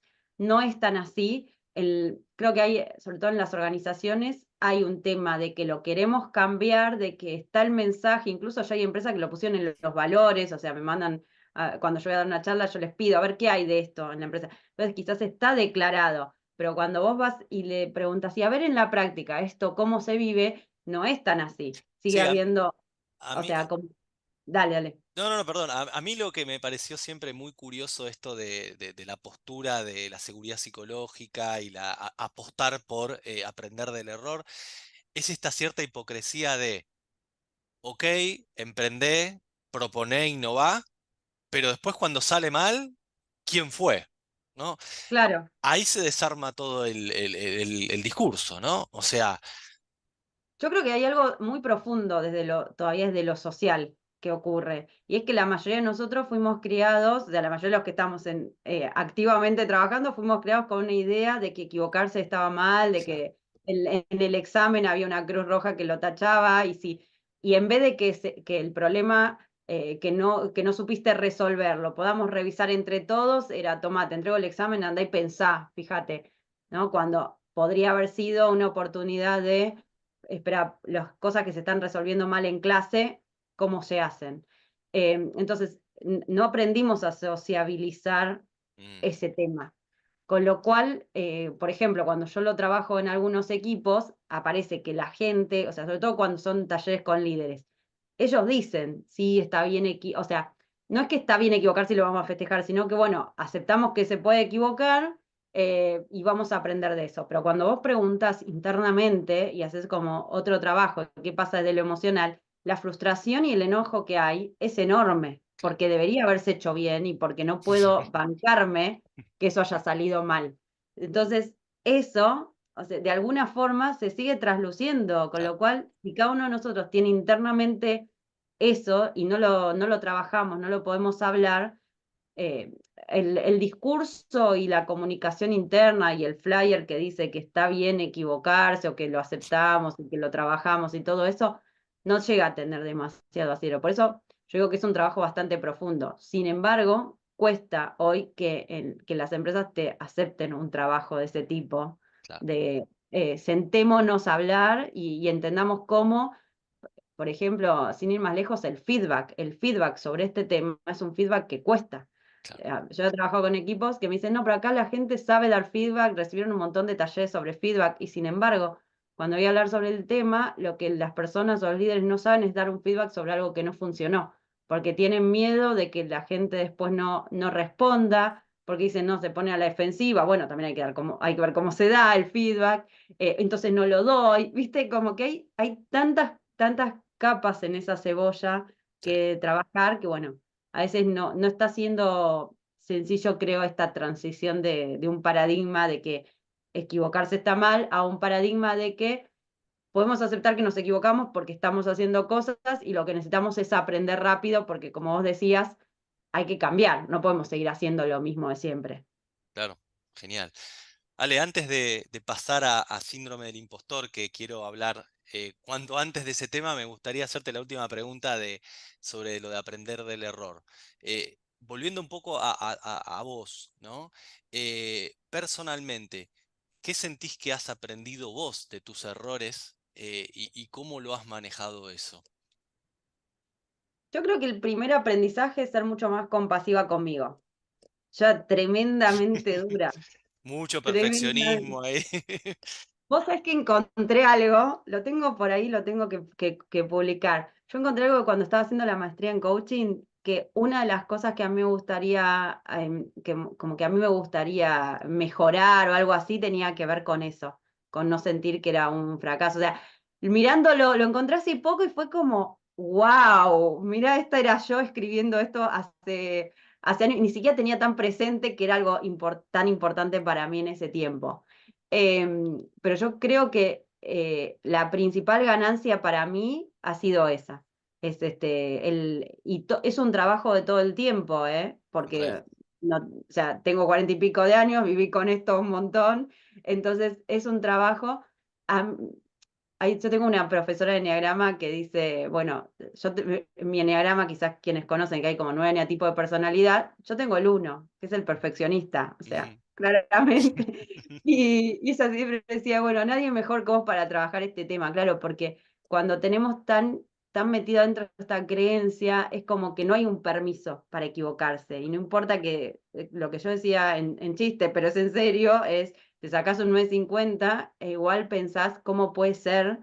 tan así. Creo que hay, sobre todo en las organizaciones, hay un tema de que lo queremos cambiar, de que está el mensaje, incluso ya hay empresas que lo pusieron en los valores, o sea, me mandan, cuando yo voy a dar una charla, yo les pido, a ver qué hay de esto en la empresa. Entonces quizás está declarado. Pero cuando vos vas y le preguntas, y a ver en la práctica esto cómo se vive, no es tan así. Sigue Sí, habiendo, a o mí, sea, dale, dale. no, no, no, perdón. A mí lo que me pareció siempre muy curioso esto de la postura de la seguridad psicológica y apostar por aprender del error, es esta cierta hipocresía de, ok, emprendé, proponé, innová, pero después cuando sale mal, ¿quién fue? ¿No? Claro. Ahí se desarma todo el discurso, ¿no? O sea, Yo creo que hay algo muy profundo todavía desde lo social que ocurre. Y es que la mayoría de nosotros fuimos criados, o sea, la mayoría de los que estamos activamente trabajando, fuimos criados con una idea de que equivocarse estaba mal, de claro, que en el examen había una cruz roja que lo tachaba, y en vez de que el problema que no supiste resolver, lo podamos revisar entre todos, era, tomá, te entrego el examen, andá y pensá, fíjate, ¿no? Cuando podría haber sido una oportunidad de espera, las cosas que se están resolviendo mal en clase, ¿cómo se hacen? Entonces, no aprendimos a sociabilizar mm, ese tema. Con lo cual, por ejemplo, cuando yo lo trabajo en algunos equipos, aparece que la gente, o sea, sobre todo cuando son talleres con líderes, ellos dicen, sí, está bien, o sea, no es que está bien equivocarse y lo vamos a festejar, sino que, bueno, aceptamos que se puede equivocar y vamos a aprender de eso. Pero cuando vos preguntas internamente y haces como otro trabajo, qué pasa desde lo emocional, la frustración y el enojo que hay es enorme, claro. porque debería haberse hecho bien y porque no puedo bancarme que eso haya salido mal. Entonces, eso, o sea, de alguna forma se sigue trasluciendo, con Claro, lo cual, si cada uno de nosotros tiene internamente eso y no lo trabajamos, no lo podemos hablar, eh, el discurso y la comunicación interna y el flyer que dice que está bien equivocarse o que lo aceptamos y que lo trabajamos y todo eso, no llega a tener demasiado asilo. Por eso yo digo que es un trabajo bastante profundo. Sin embargo, cuesta hoy que las empresas te acepten un trabajo de ese tipo, claro, de sentémonos a hablar y entendamos cómo, por ejemplo, sin ir más lejos, el feedback sobre este tema es un feedback que cuesta. claro. Yo he trabajado con equipos que me dicen, no, pero acá la gente sabe dar feedback, recibieron un montón de talleres sobre feedback, y sin embargo, cuando voy a hablar sobre el tema, lo que las personas o los líderes no saben es dar un feedback sobre algo que no funcionó, porque tienen miedo de que la gente después no responda, porque dicen, no, se pone a la defensiva, bueno, también hay que ver cómo se da el feedback, entonces no lo doy, viste, como que hay tantas capas en esa cebolla Sí, que trabajar, que bueno, a veces no está siendo sencillo, creo, esta transición de un paradigma de que equivocarse está mal a un paradigma de que podemos aceptar que nos equivocamos porque estamos haciendo cosas y lo que necesitamos es aprender rápido porque, como vos decías, hay que cambiar, no podemos seguir haciendo lo mismo de siempre. claro, genial. Ale, antes de pasar a síndrome del impostor, que quiero hablar cuanto antes de ese tema, me gustaría hacerte la última pregunta sobre lo de aprender del error. Volviendo un poco a vos, ¿no? Personalmente, ¿qué sentís que has aprendido vos de tus errores y cómo lo has manejado eso? Yo creo que el primer aprendizaje es ser mucho más compasiva conmigo. Yo tremendamente dura, Mucho tremendamente. perfeccionismo ahí. Vos sabés que encontré algo, lo tengo por ahí, lo tengo que publicar. Yo encontré algo cuando estaba haciendo la maestría en coaching, que una de las cosas que a mí me gustaría, como que a mí me gustaría mejorar o algo así, tenía que ver con eso. con no sentir que era un fracaso. O sea, mirándolo, lo encontré hace poco y fue como, wow, mirá, esta era yo escribiendo esto hace años, ni siquiera tenía tan presente que era algo tan importante para mí en ese tiempo. Pero yo creo que la principal ganancia para mí ha sido esa. Es un trabajo de todo el tiempo, Re. porque no, o sea, tengo 40 y pico de años, viví con esto un montón, entonces es un trabajo. a- Yo tengo una profesora de enneagrama que dice, bueno, mi enneagrama, quizás quienes conocen que hay como 9 eneatipos de personalidad, yo tengo el uno, que es el perfeccionista, o sea, Ujú. claramente. Y ella siempre decía, bueno, nadie mejor que vos para trabajar este tema, claro, porque cuando tenemos tan metido dentro de esta creencia, es como que no hay un permiso para equivocarse. Y no importa que lo que yo decía en chiste, pero es en serio, es te sacás un 9,50 e igual pensás cómo puede ser.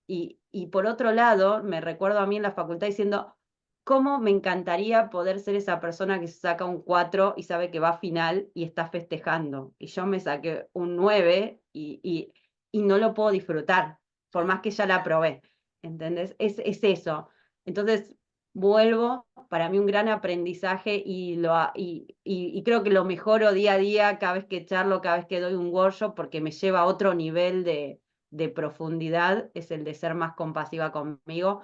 Y por otro lado, me recuerdo a mí en la facultad diciendo, cómo me encantaría poder ser esa persona que se saca un 4 y sabe que va a final y está festejando. Y yo me saqué un 9 y no lo puedo disfrutar, por Claro. más que ya la probé. ¿Entendés? Es eso. Entonces, vuelvo, para mí un gran aprendizaje y creo que lo mejoro día a día cada vez que charlo, cada vez que doy un workshop, porque me lleva a otro nivel de profundidad, es el de ser más compasiva conmigo.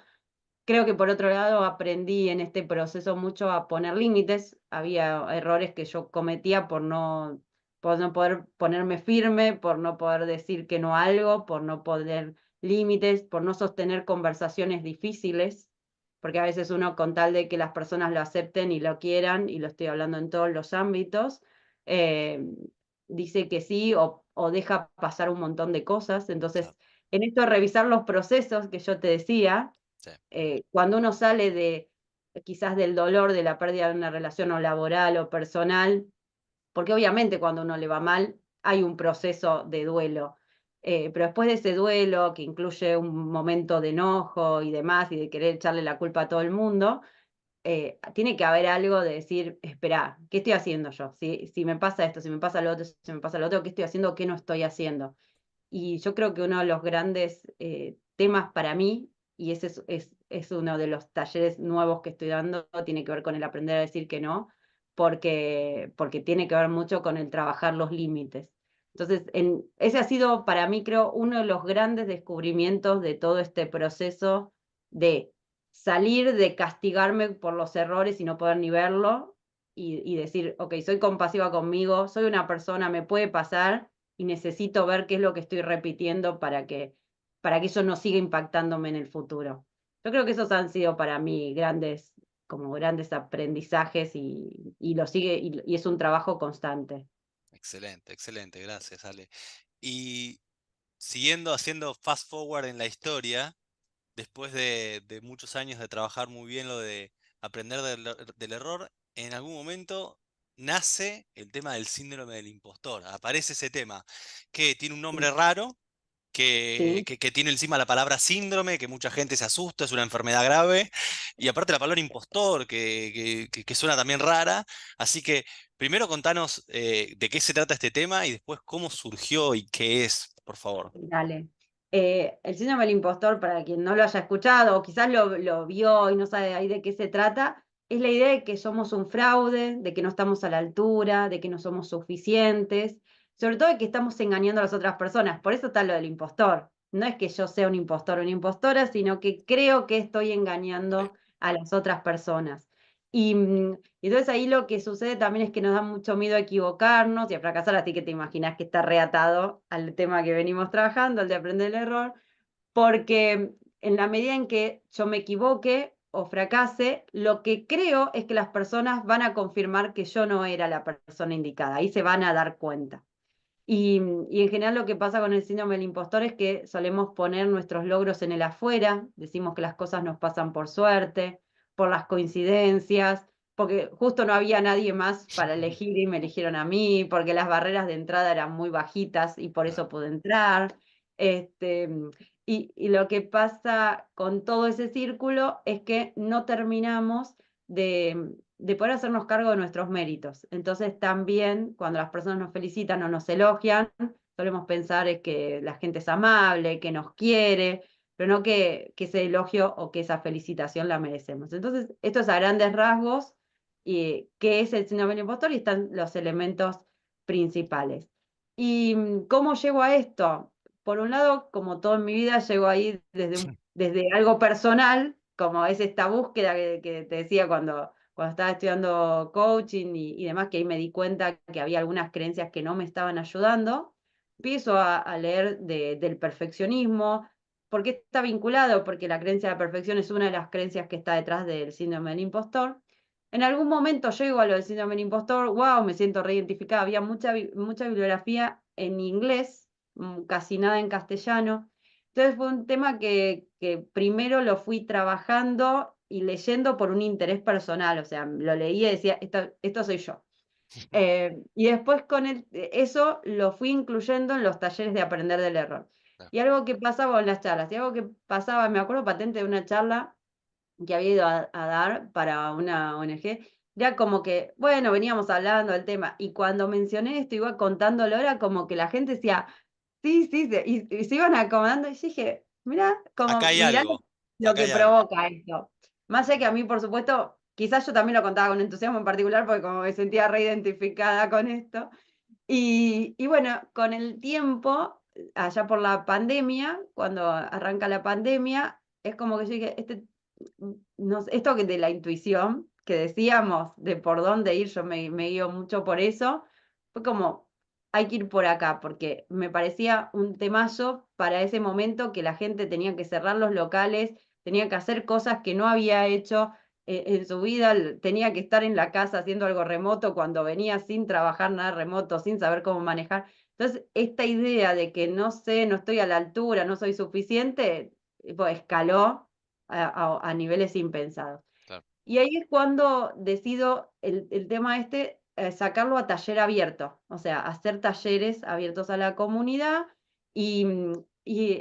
Creo que por otro lado aprendí en este proceso mucho a poner límites. Había errores que yo cometía por no poder ponerme firme, por no poder decir que no a algo, por no poner límites, por no sostener conversaciones difíciles, porque a veces uno con tal de que las personas lo acepten y lo quieran, y lo estoy hablando en todos los ámbitos, eh, dice que sí o deja pasar un montón de cosas. Claro. Entonces, en esto de revisar los procesos que yo te decía, Sí. cuando uno sale quizás del dolor de la pérdida de una relación o laboral o personal, porque obviamente cuando uno le va mal hay un proceso de duelo, pero después de ese duelo que incluye un momento de enojo y demás y de querer echarle la culpa a todo el mundo, tiene que haber algo de decir, espera, ¿qué estoy haciendo yo? Si me pasa esto, si me pasa lo otro, si me pasa lo otro, ¿qué estoy haciendo? ¿Qué no estoy haciendo? Y yo creo que uno de los grandes temas para mí, y ese es uno de los talleres nuevos que estoy dando, tiene que ver con el aprender a decir que no, porque tiene que ver mucho con el trabajar los límites. Entonces, ese ha sido para mí, creo, uno de los grandes descubrimientos de todo este proceso de salir de castigarme por los errores y no poder ni verlo, y decir, ok, soy compasiva conmigo, soy una persona, me puede pasar, y necesito ver qué es lo que estoy repitiendo para que eso no siga impactándome en el futuro. Yo creo que esos han sido para mí como grandes aprendizajes y lo sigue, y es un trabajo constante. Excelente, excelente, gracias, Ale. Y siguiendo haciendo fast forward en la historia, después de muchos años de trabajar muy bien lo de aprender del error, en algún momento nace el tema del síndrome del impostor. Aparece ese tema, que tiene un nombre raro, Sí, que tiene encima la palabra síndrome, que mucha gente se asusta, es una enfermedad grave, y aparte la palabra impostor, que suena también rara. Así que primero contanos de qué se trata este tema y después cómo surgió y qué es, por favor. dale. El síndrome del impostor, para quien no lo haya escuchado o quizás lo vio y no sabe ahí de qué se trata, es la idea de que somos un fraude, de que no estamos a la altura, de que no somos suficientes, sobre todo de que estamos engañando a las otras personas. Por eso está lo del impostor. No es que yo sea un impostor o una impostora, sino que creo que estoy Re. engañando a las otras personas. Y entonces ahí lo que sucede también es que nos da mucho miedo a equivocarnos y a fracasar, así que te imaginas que está reatado al tema que venimos trabajando, al de aprender el error, porque en la medida en que yo me equivoque o fracase, lo que creo es que las personas van a confirmar que yo no era la persona indicada, ahí se van a dar cuenta. Y en general lo que pasa con el síndrome del impostor es que solemos poner nuestros logros en el afuera, decimos que las cosas nos pasan por suerte, por las coincidencias, porque justo no había nadie más para elegir y me eligieron a mí, porque las barreras de entrada eran muy bajitas y por Claro. eso pude entrar. Este, y lo que pasa con todo ese círculo es que no terminamos de poder hacernos cargo de nuestros méritos. Entonces también cuando las personas nos felicitan o nos elogian, solemos pensar es que la gente es amable, que nos quiere, pero no que ese elogio o que esa felicitación la merecemos. Entonces, esto es a grandes rasgos, y qué es el síndrome del impostor, y están los elementos principales. ¿Y cómo llego a esto? Por un lado, como todo en mi vida, llego ahí desde algo personal, como es esta búsqueda que te decía cuando estaba estudiando coaching y demás, que ahí me di cuenta que había algunas creencias que no me estaban ayudando. Empiezo a leer del perfeccionismo. ¿Por qué está vinculado? Porque la creencia de la perfección es una de las creencias que está detrás del síndrome del impostor. En algún momento llego a lo del síndrome del impostor, wow, me siento reidentificada. Había mucha bibliografía en inglés, casi nada en castellano. Entonces fue un tema que primero lo fui trabajando y leyendo por un interés personal, o sea, lo leía y decía, esto soy yo. Y después eso lo fui incluyendo en los talleres de aprender del error. Claro. Y algo que pasaba en las charlas, y algo que pasaba, me acuerdo patente de una charla que había ido a dar para una ONG, era como que, bueno, veníamos hablando del tema, y cuando mencioné esto, iba contándolo, era como que la gente decía, sí, sí, y se iban acomodando, y yo dije, mirá, Acá como, hay mirá algo, lo acá que hay algo. provoca esto. Más allá que a mí, por supuesto, quizás yo también lo contaba con entusiasmo en particular, porque como me sentía reidentificada con esto. Y bueno, con el tiempo, allá por la pandemia, cuando arranca la pandemia, es como que yo dije, esto que de la intuición que decíamos, de por dónde ir, yo me guío mucho por eso, fue como, hay que ir por acá, porque me parecía un temazo para ese momento que la gente tenía que cerrar los locales, tenía que hacer cosas que no había hecho en su vida, tenía que estar en la casa haciendo algo remoto cuando venía sin trabajar nada remoto, sin saber cómo manejar. Entonces, esta idea de que no sé, no estoy a la altura, no soy suficiente, pues, escaló a niveles impensados. Claro. Y ahí es cuando decido el tema sacarlo a taller abierto, o sea, hacer talleres abiertos a la comunidad y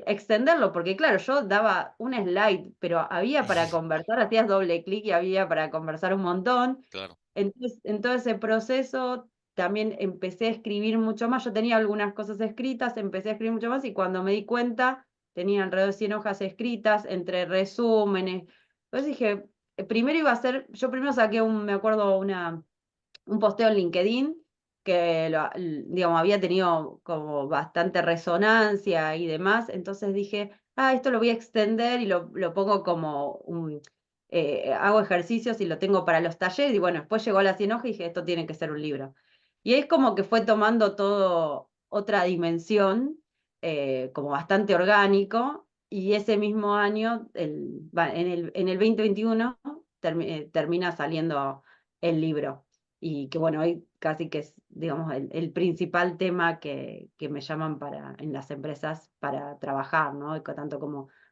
extenderlo, porque claro, yo daba un slide, pero había para conversar, hacías doble clic y había para conversar un montón. Claro. Entonces, en todo ese proceso también empecé a escribir mucho más. Yo tenía algunas cosas escritas, empecé a escribir mucho más y cuando me di cuenta tenía alrededor de 100 hojas escritas, entre resúmenes. Entonces dije, primero iba a ser, yo primero saqué me acuerdo, un posteo en LinkedIn que digamos, había tenido como bastante resonancia y demás, entonces dije, esto lo voy a extender y lo pongo como hago ejercicios y lo tengo para los talleres, y bueno, después llegó a la 100 hojas y dije, esto tiene que ser un libro. Y es como que fue tomando todo otra dimensión, como bastante orgánico, y ese mismo año, en el 2021, termina saliendo el libro. Y que bueno, hoy casi que es, digamos, el principal tema que me llaman en las empresas para trabajar, ¿no? Tanto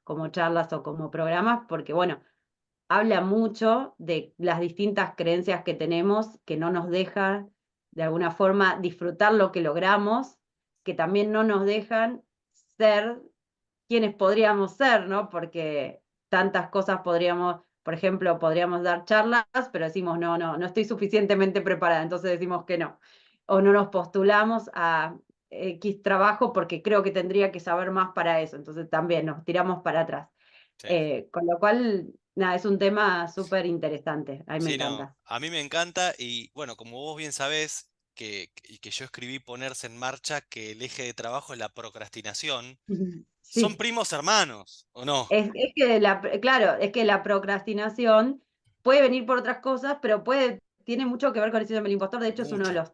como charlas o como programas, porque bueno, habla mucho de las distintas creencias que tenemos, que no nos dejan de alguna forma disfrutar lo que logramos, que también no nos dejan ser quienes podríamos ser, ¿no? Porque tantas cosas por ejemplo, podríamos dar charlas, pero decimos, no estoy suficientemente preparada, entonces decimos que no. O no nos postulamos a X trabajo porque creo que tendría que saber más para eso, entonces también nos tiramos para atrás. Sí. Con lo cual, nada, es un tema súper interesante, a mí me Sí, no, encanta. a mí me encanta y bueno, como vos bien sabés que yo escribí Ponerse en Marcha, que el eje de trabajo es la procrastinación, Ujú. son Sí. primos hermanos, ¿o no? Es que claro, es que la procrastinación puede venir por otras cosas, pero tiene mucho que ver con el síndrome del impostor. De hecho, es uno de Mucho.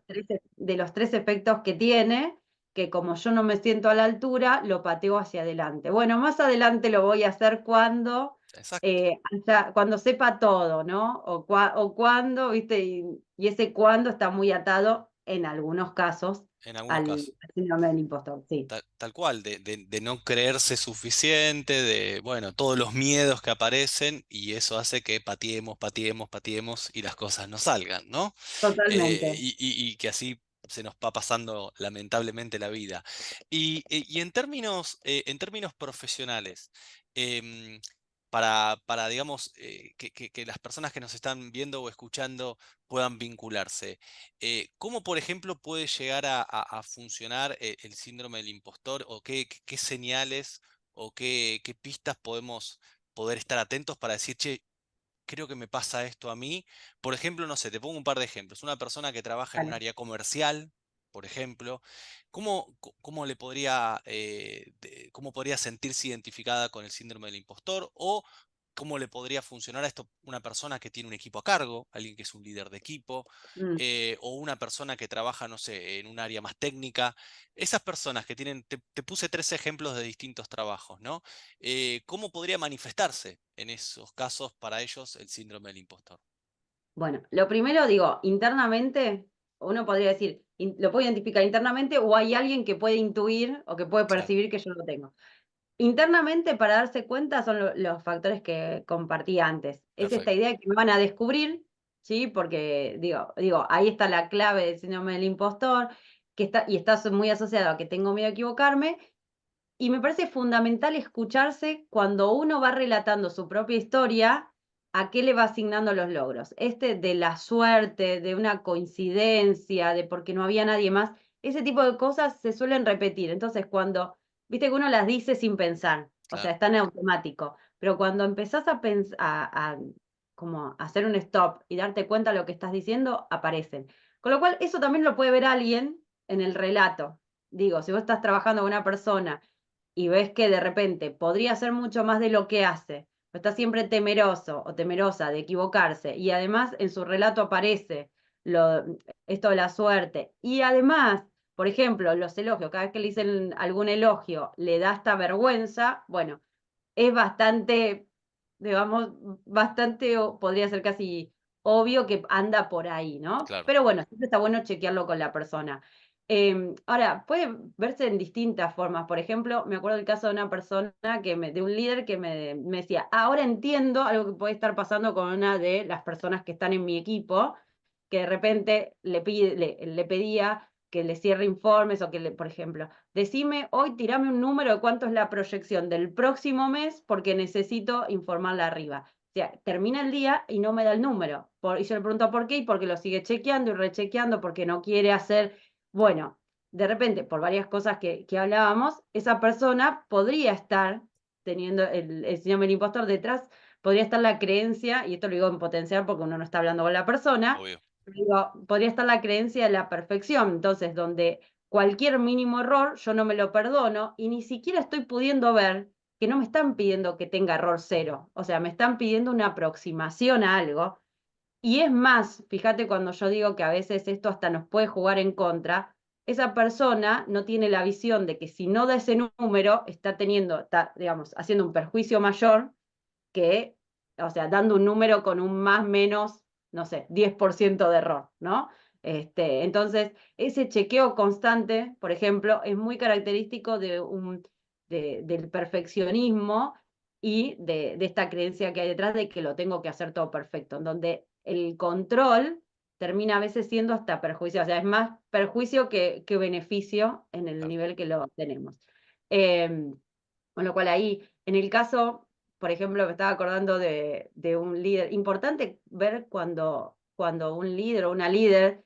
los tres efectos que tiene, que como yo no me siento a la altura, lo pateo hacia adelante. Bueno, más adelante lo voy a hacer Exacto. cuando sepa todo, ¿no? O cuando, ¿viste? Y ese cuando está muy atado, en algunos casos, En algunos al casos. síndrome del impostor, sí. Tal cual, de no creerse suficiente, de, bueno, todos los miedos que aparecen y eso hace que pateemos, pateemos, pateemos y las cosas no salgan, ¿no? Totalmente. Y que así se nos va pasando lamentablemente la vida. Y en términos profesionales, em, para digamos, que las personas que nos están viendo o escuchando puedan vincularse. ¿Cómo, por ejemplo, puede llegar a funcionar el síndrome del impostor o qué señales o qué pistas podemos poder estar atentos para decir, che, creo que me pasa esto a mí? Por ejemplo, no sé, te pongo un par de ejemplos. Una persona que trabaja en un Vale. área comercial, por ejemplo, ¿cómo le podría, cómo podría sentirse identificada con el síndrome del impostor? O cómo le podría funcionar a esto una persona que tiene un equipo a cargo, alguien que es un líder de equipo, Mm. o una persona que trabaja, no sé, en un área más técnica. Esas personas que tienen, te puse 3 ejemplos de distintos trabajos, ¿no? ¿Cómo podría manifestarse en esos casos para ellos el síndrome del impostor? Bueno, lo primero digo, internamente, uno podría decir, lo puedo identificar internamente o hay alguien que puede intuir o que puede Claro, percibir que yo lo tengo. Internamente, para darse cuenta, son los factores que compartí antes. Es esta perfecto. idea de que me van a descubrir, ¿sí? Porque digo, ahí está la clave del síndrome del impostor, que está muy asociado a que tengo miedo a equivocarme. Y me parece fundamental escucharse cuando uno va relatando su propia historia, a qué le va asignando los logros. De la suerte, de una coincidencia, de porque no había nadie más, ese tipo de cosas se suelen repetir. Entonces, viste que uno las dice sin pensar, o sea, Claro, está en automático, pero cuando empezás a pensar, como hacer un stop y darte cuenta de lo que estás diciendo, aparecen. Con lo cual, eso también lo puede ver alguien en el relato. Digo, si vos estás trabajando con una persona y ves que de repente podría hacer mucho más de lo que hace, o está siempre temeroso o temerosa de equivocarse, y además en su relato aparece lo, esto de la suerte, y además, por ejemplo, los elogios, cada vez que le dicen algún elogio, le da esta vergüenza, bueno, es bastante, digamos, podría ser casi obvio que anda por ahí, ¿no? claro. Pero bueno, siempre está bueno chequearlo con la persona. Ahora, puede verse en distintas formas. Por ejemplo, me acuerdo del caso de una persona de un líder que me decía, ahora entiendo algo que puede estar pasando con una de las personas que están en mi equipo, que de repente le pedía que le cierre informes o por ejemplo, decime hoy, tirame un número de cuánto es la proyección del próximo mes porque necesito informarla arriba. O sea, termina el día y no me da el número. Y yo le pregunto por qué y porque lo sigue chequeando y rechequeando porque no quiere hacer. Bueno, de repente, por varias cosas que hablábamos, esa persona podría estar teniendo el síndrome del impostor detrás, podría estar la creencia, y esto lo digo en potencial porque uno no está hablando con la persona, Obvio. digo, podría estar la creencia de la perfección, entonces donde cualquier mínimo error yo no me lo perdono y ni siquiera estoy pudiendo ver que no me están pidiendo que tenga error cero, o sea, me están pidiendo una aproximación a algo. Y es más, fíjate cuando yo digo que a veces esto hasta nos puede jugar en contra, esa persona no tiene la visión de que si no da ese número, está, digamos, haciendo un perjuicio mayor que, o sea, dando un número con un más menos, no sé, 10% de error, ¿no? Entonces, ese chequeo constante, por ejemplo, es muy característico del perfeccionismo y de esta creencia que hay detrás de que lo tengo que hacer todo perfecto, en donde el control termina a veces siendo hasta perjuicio, o sea, es más perjuicio que beneficio en el Claro. nivel que lo tenemos. Eh, con lo cual ahí, en el caso, por ejemplo, me estaba acordando de un líder. Importante ver cuando un líder o una líder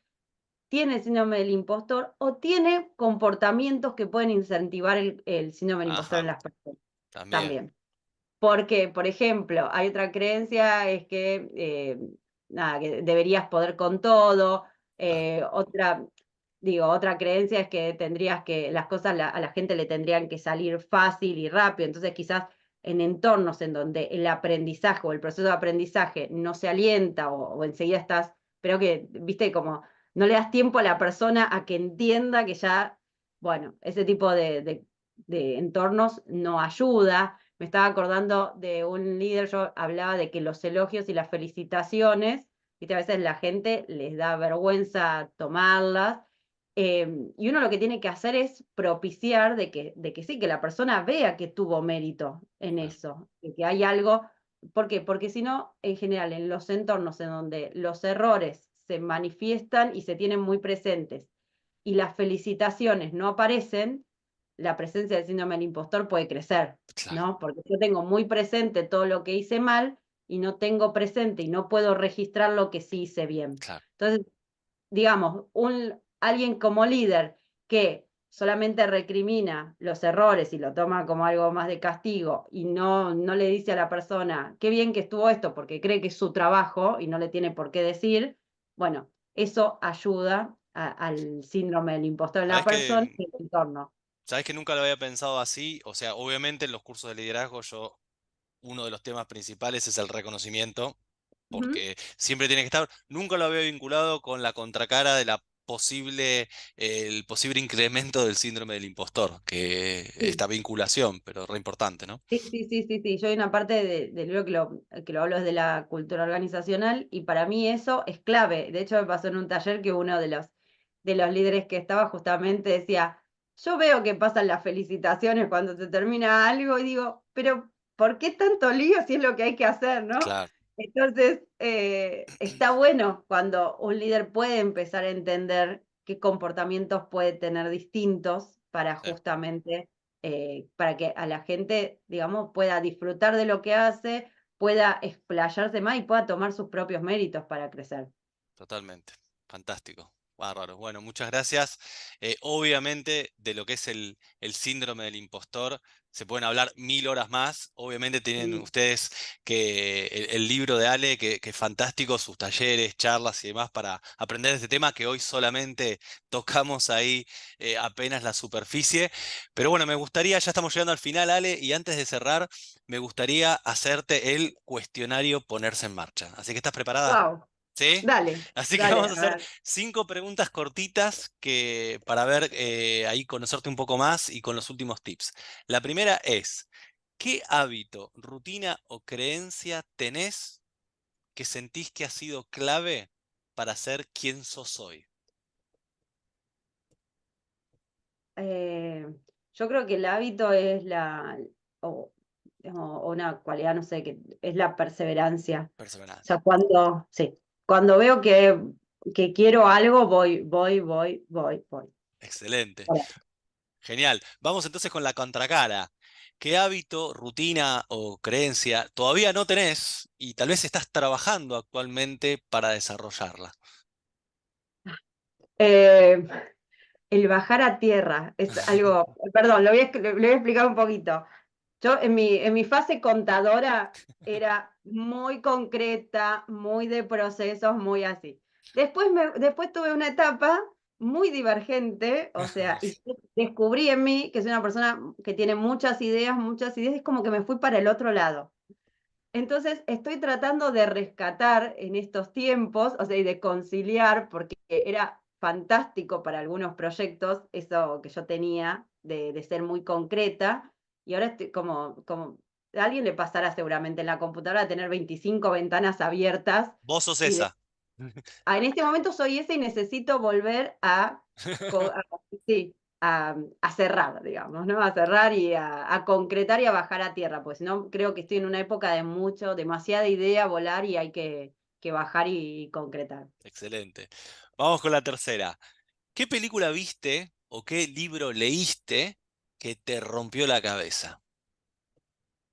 tiene síndrome del impostor o tiene comportamientos que pueden incentivar el síndrome del impostor en Ajá, las personas también. también. Porque, por ejemplo, hay otra creencia, es que, nada, que deberías poder con todo. Claro, Otra creencia es que las cosas a la gente le tendrían que salir fácil y rápido. Entonces, quizás en entornos en donde el aprendizaje o el proceso de aprendizaje no se alienta o enseguida pero que, viste, como no le das tiempo a la persona a que entienda que ya, bueno, ese tipo de entornos no ayuda. Me estaba acordando de un líder, yo hablaba de que los elogios y las felicitaciones, ¿viste? A veces la gente les da vergüenza tomarlas, y uno lo que tiene que hacer es propiciar de que sí, que la persona vea que tuvo mérito en claro. eso, de que hay algo. ¿Por qué? Porque si no, en general, en los entornos en donde los errores se manifiestan y se tienen muy presentes y las felicitaciones no aparecen, la presencia del síndrome del impostor puede crecer, Claro, ¿no? Porque yo tengo muy presente todo lo que hice mal y no tengo presente y no puedo registrar lo que sí hice bien. claro. Entonces, digamos, alguien como líder que solamente recrimina los errores y lo toma como algo más de castigo y no le dice a la persona, qué bien que estuvo esto, porque cree que es su trabajo y no le tiene por qué decir, bueno, eso ayuda al síndrome del impostor en la ¿Sabés persona que, y el entorno. sabés que nunca lo había pensado así? O sea, obviamente en los cursos de liderazgo uno de los temas principales es el reconocimiento, Ujú. porque siempre tiene que estar, nunca lo había vinculado con la contracara de el posible incremento del síndrome del impostor, que Sí. esta vinculación, pero re importante, ¿no? Sí, sí, sí, sí, sí. Yo hay una parte del libro que lo hablo desde la cultura organizacional y para mí eso es clave. De hecho, me pasó en un taller que uno de los líderes que estaba justamente decía, yo veo que pasan las felicitaciones cuando se termina algo y digo, pero ¿por qué tanto lío si es lo que hay que hacer, no? Claro, Entonces, está bueno cuando un líder puede empezar a entender qué comportamientos puede tener distintos para sí, justamente para que a la gente, digamos, pueda disfrutar de lo que hace, pueda explayarse más y pueda tomar sus propios méritos para crecer. totalmente. Fantástico. Bárbaro. Bueno, muchas gracias. Obviamente, de lo que es el síndrome del impostor, se pueden hablar 1000 horas más. Obviamente tienen Sí, ustedes que el libro de Ale, que es fantástico, sus talleres, charlas y demás para aprender de este tema que hoy solamente tocamos ahí apenas la superficie. Pero bueno, me gustaría, ya estamos llegando al final, Ale, y antes de cerrar, me gustaría hacerte el cuestionario ponerse en marcha. Así que, ¿estás preparada? wow, ¿Sí? dale, Así que dale, vamos a a hacer ver. 5 preguntas cortitas para ver ahí conocerte un poco más y con los últimos tips. La primera es, ¿qué hábito, rutina o creencia tenés que sentís que ha sido clave para ser quien sos hoy? Eh, yo creo que el hábito es o, o una cualidad, no sé, que es la perseverancia. O Perseverancia. sea, cuando veo que quiero algo, voy. Excelente. Ahora, Genial. Vamos entonces con la contracara. ¿Qué hábito, rutina o creencia todavía no tenés y tal vez estás trabajando actualmente para desarrollarla? eh, el bajar a tierra es algo, perdón, lo voy a explicar un poquito. Yo en mi fase contadora era muy concreta, muy de procesos, muy así. Después tuve una etapa muy divergente, o sea, y yo descubrí en mí que soy una persona que tiene muchas ideas, es como que me fui para el otro lado. Entonces, estoy tratando de rescatar en estos tiempos, o sea, y de conciliar, porque era fantástico para algunos proyectos eso que yo tenía de ser muy concreta, y ahora estoy como a alguien le pasará seguramente en la computadora tener 25 ventanas abiertas, Vos sos y esa. en este momento soy ese y necesito volver sí, a cerrar, digamos, ¿no? A cerrar y a concretar y a bajar a tierra, pues no creo que estoy en una época de demasiada idea, volar y hay que bajar y concretar. Excelente. Vamos con la tercera. ¿Qué película viste o qué libro leíste que te rompió la cabeza?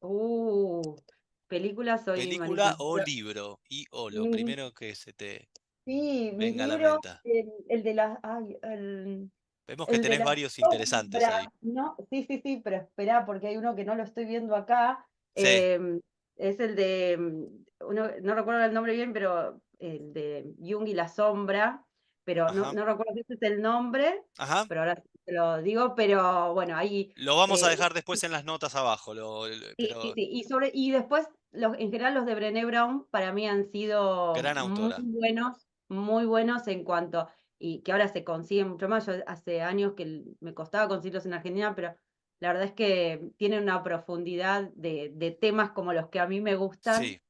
Uh, películas soy Película malísima. o libro. Y o lo Mi- primero que se te sí, mi venga a la libro, mente. el de las, ay, el, Vemos que El de tenés la varios interesantes sombra, ahí. ¿no? Sí, sí, sí, pero espera, porque hay uno que no lo estoy viendo acá. Sí. Es el de, no recuerdo el nombre bien, pero el de Jung y la sombra, pero no, Ajá. no recuerdo si ese es el nombre, Ajá. pero ahora sí te lo digo, pero bueno, ahí, Lo vamos a eh, dejar después en las notas abajo. sí, sí, Pero sí, y después, en general los de Brené Brown para mí han sido gran autora. muy buenos en cuanto, y que ahora se consiguen mucho más. Yo hace años que me costaba conseguirlos en Argentina, pero la verdad es que tienen una profundidad de temas como los que a mí me gustan, Sí.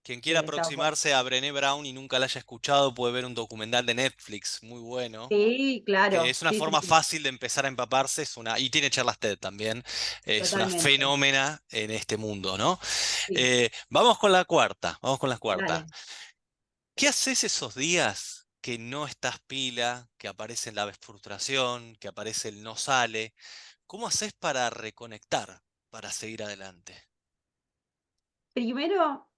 Quien quiera que está bueno. aproximarse a Brené Brown y nunca la haya escuchado puede ver un documental de Netflix muy bueno. Sí, Que claro, es una sí, sí, forma sí, fácil de empezar a empaparse, y tiene charlas TED también, es una totalmente. fenómena en este mundo, ¿no? Sí, Vamos con la cuarta, vamos con la cuarta. dale. ¿Qué haces esos días que no estás pila, que aparece la frustración, que aparece el no sale? ¿Cómo haces para reconectar, para seguir adelante? Primero,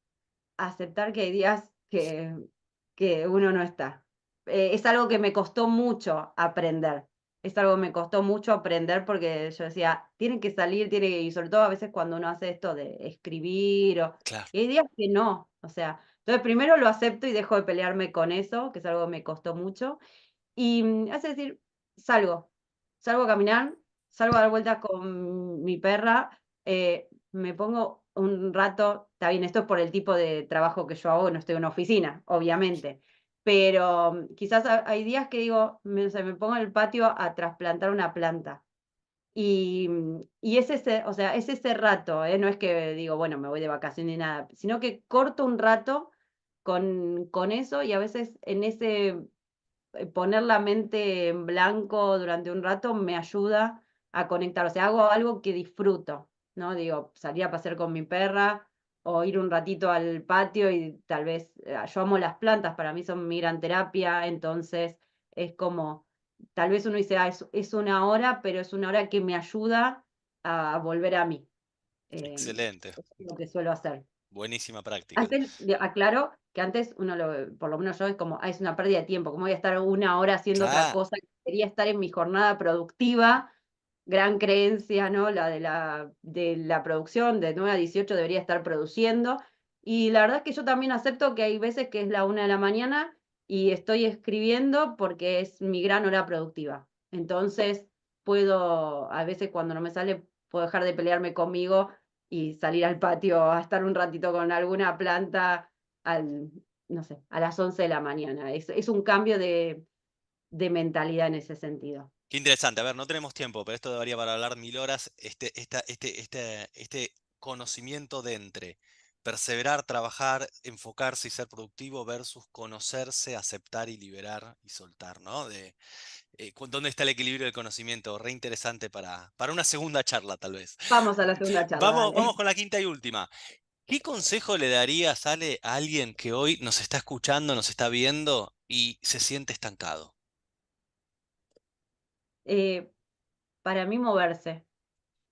aceptar que hay días que uno no está. Es algo que me costó mucho aprender. Es algo que me costó mucho aprender porque yo decía, tienen que salir, tiene que, y sobre todo a veces cuando uno hace esto de escribir, Claro, y hay días que no. O sea, entonces primero lo acepto y dejo de pelearme con eso, que es algo que me costó mucho. Y hace decir, salgo, salgo a caminar, salgo a dar vueltas con mi perra, me pongo un rato, está bien, esto es por el tipo de trabajo que yo hago, no estoy en una oficina, obviamente, pero quizás hay días que digo, o sea, me pongo en el patio a trasplantar una planta. Y es ese, o sea, es ese rato, ¿eh? No es que digo, bueno, me voy de vacaciones ni nada, sino que corto un rato con eso y a veces en ese poner la mente en blanco durante un rato me ayuda a conectar, o sea, hago algo que disfruto, ¿no? Digo, salir a pasear con mi perra o ir un ratito al patio y tal vez, yo amo las plantas, para mí son mi gran terapia, entonces es como, tal vez uno dice, es una hora, pero es una hora que me ayuda a volver a mí. excelente. Es lo que suelo hacer. Buenísima práctica. Antes, aclaro que antes uno por lo menos yo, es como, es una pérdida de tiempo, como voy a estar una hora haciendo otra Claro, cosa, quería estar en mi jornada productiva, gran creencia, ¿no? La de la producción, de 9 a 18 debería estar produciendo, y la verdad es que yo también acepto que hay veces que es la 1 de la mañana y estoy escribiendo porque es mi gran hora productiva. Entonces, puedo, a veces cuando no me sale, puedo dejar de pelearme conmigo y salir al patio a estar un ratito con alguna planta al, no sé, a las 11 de la mañana. Es un cambio de mentalidad en ese sentido. qué interesante. A ver, no tenemos tiempo, pero esto daría para hablar 1000 horas. Este conocimiento de entre perseverar, trabajar, enfocarse y ser productivo versus conocerse, aceptar y liberar y soltar, ¿no? ¿Dónde está el equilibrio del conocimiento? Re interesante para una segunda charla, tal vez. Vamos a la segunda charla, Vamos dale. con la quinta y última. ¿Qué consejo le darías, Ale, a alguien que hoy nos está escuchando, nos está viendo y se siente estancado? Eh, para mí moverse.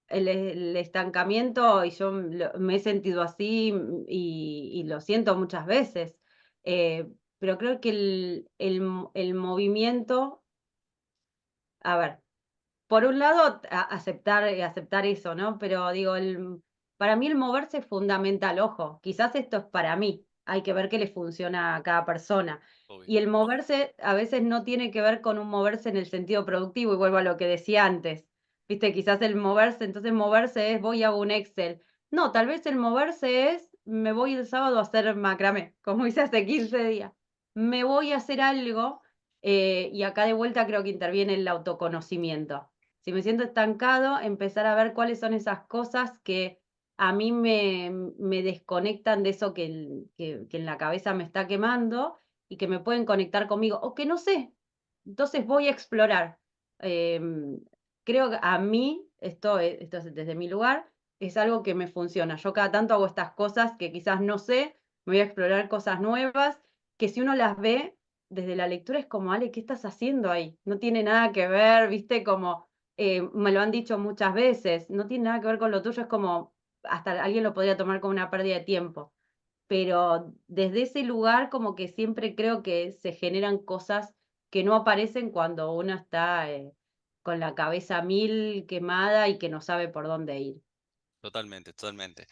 El estancamiento, y yo me he sentido así y lo siento muchas veces, pero creo que el movimiento, a ver, por un lado, aceptar eso, ¿no? Pero digo, para mí el moverse es fundamental, ojo, quizás esto es para mí, hay que ver qué le funciona a cada persona. Obvio. Y el moverse a veces no tiene que ver con un moverse en el sentido productivo, y vuelvo a lo que decía antes, viste, quizás el moverse, entonces moverse es voy a un Excel. No, tal vez el moverse es me voy el sábado a hacer macramé, como hice hace 15 días. Me voy a hacer algo, y acá de vuelta creo que interviene el autoconocimiento. Si me siento estancado, empezar a ver cuáles son esas cosas que a mí me desconectan de eso que en la cabeza me está quemando y que me pueden conectar conmigo, o que no sé. Entonces voy a explorar. Em, Creo que a mí, esto es desde mi lugar, es algo que me funciona. Yo cada tanto hago estas cosas que quizás no sé, me voy a explorar cosas nuevas, que si uno las ve desde la lectura es como, Ale, ¿qué estás haciendo ahí? No tiene nada que ver, viste, como me lo han dicho muchas veces, no tiene nada que ver con lo tuyo, es como, hasta alguien lo podría tomar como una pérdida de tiempo, pero desde ese lugar como que siempre creo que se generan cosas que no aparecen cuando uno está con la cabeza a mil quemada y que no sabe por dónde ir. Totalmente, totalmente.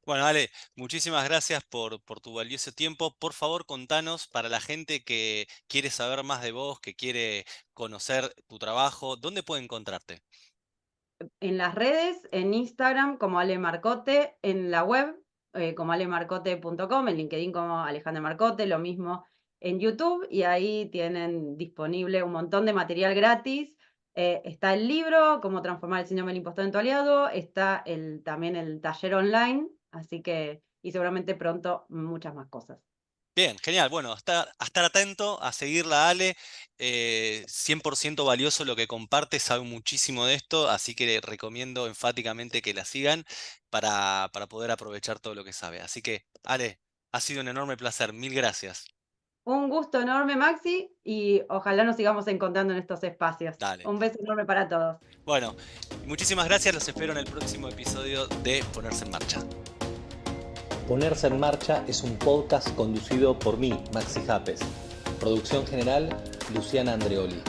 Bueno, Ale, muchísimas gracias por tu valioso tiempo. Por favor, contanos para la gente que quiere saber más de vos, que quiere conocer tu trabajo, ¿dónde puede encontrarte? En las redes, en Instagram como Ale Marcote, en la web como alemarcote.com, en LinkedIn como Alejandra Marcote, lo mismo en YouTube, y ahí tienen disponible un montón de material gratis. Está el libro, Cómo transformar el síndrome del impostor en tu aliado, está también el taller online, así que, y seguramente pronto muchas más cosas. Bien, genial. Bueno, a estar atento, a seguirla, Ale. 100% valioso lo que comparte, sabe muchísimo de esto, así que le recomiendo enfáticamente que la sigan para poder aprovechar todo lo que sabe. Así que, Ale, ha sido un enorme placer. Mil gracias. Un gusto enorme, Maxi, y ojalá nos sigamos encontrando en estos espacios. Dale. Un beso enorme para todos. Bueno, muchísimas gracias, los espero en el próximo episodio de Ponerse en Marcha. Ponerse en Marcha es un podcast conducido por mí, Maxi Japes. Producción general, Luciana Andreoli.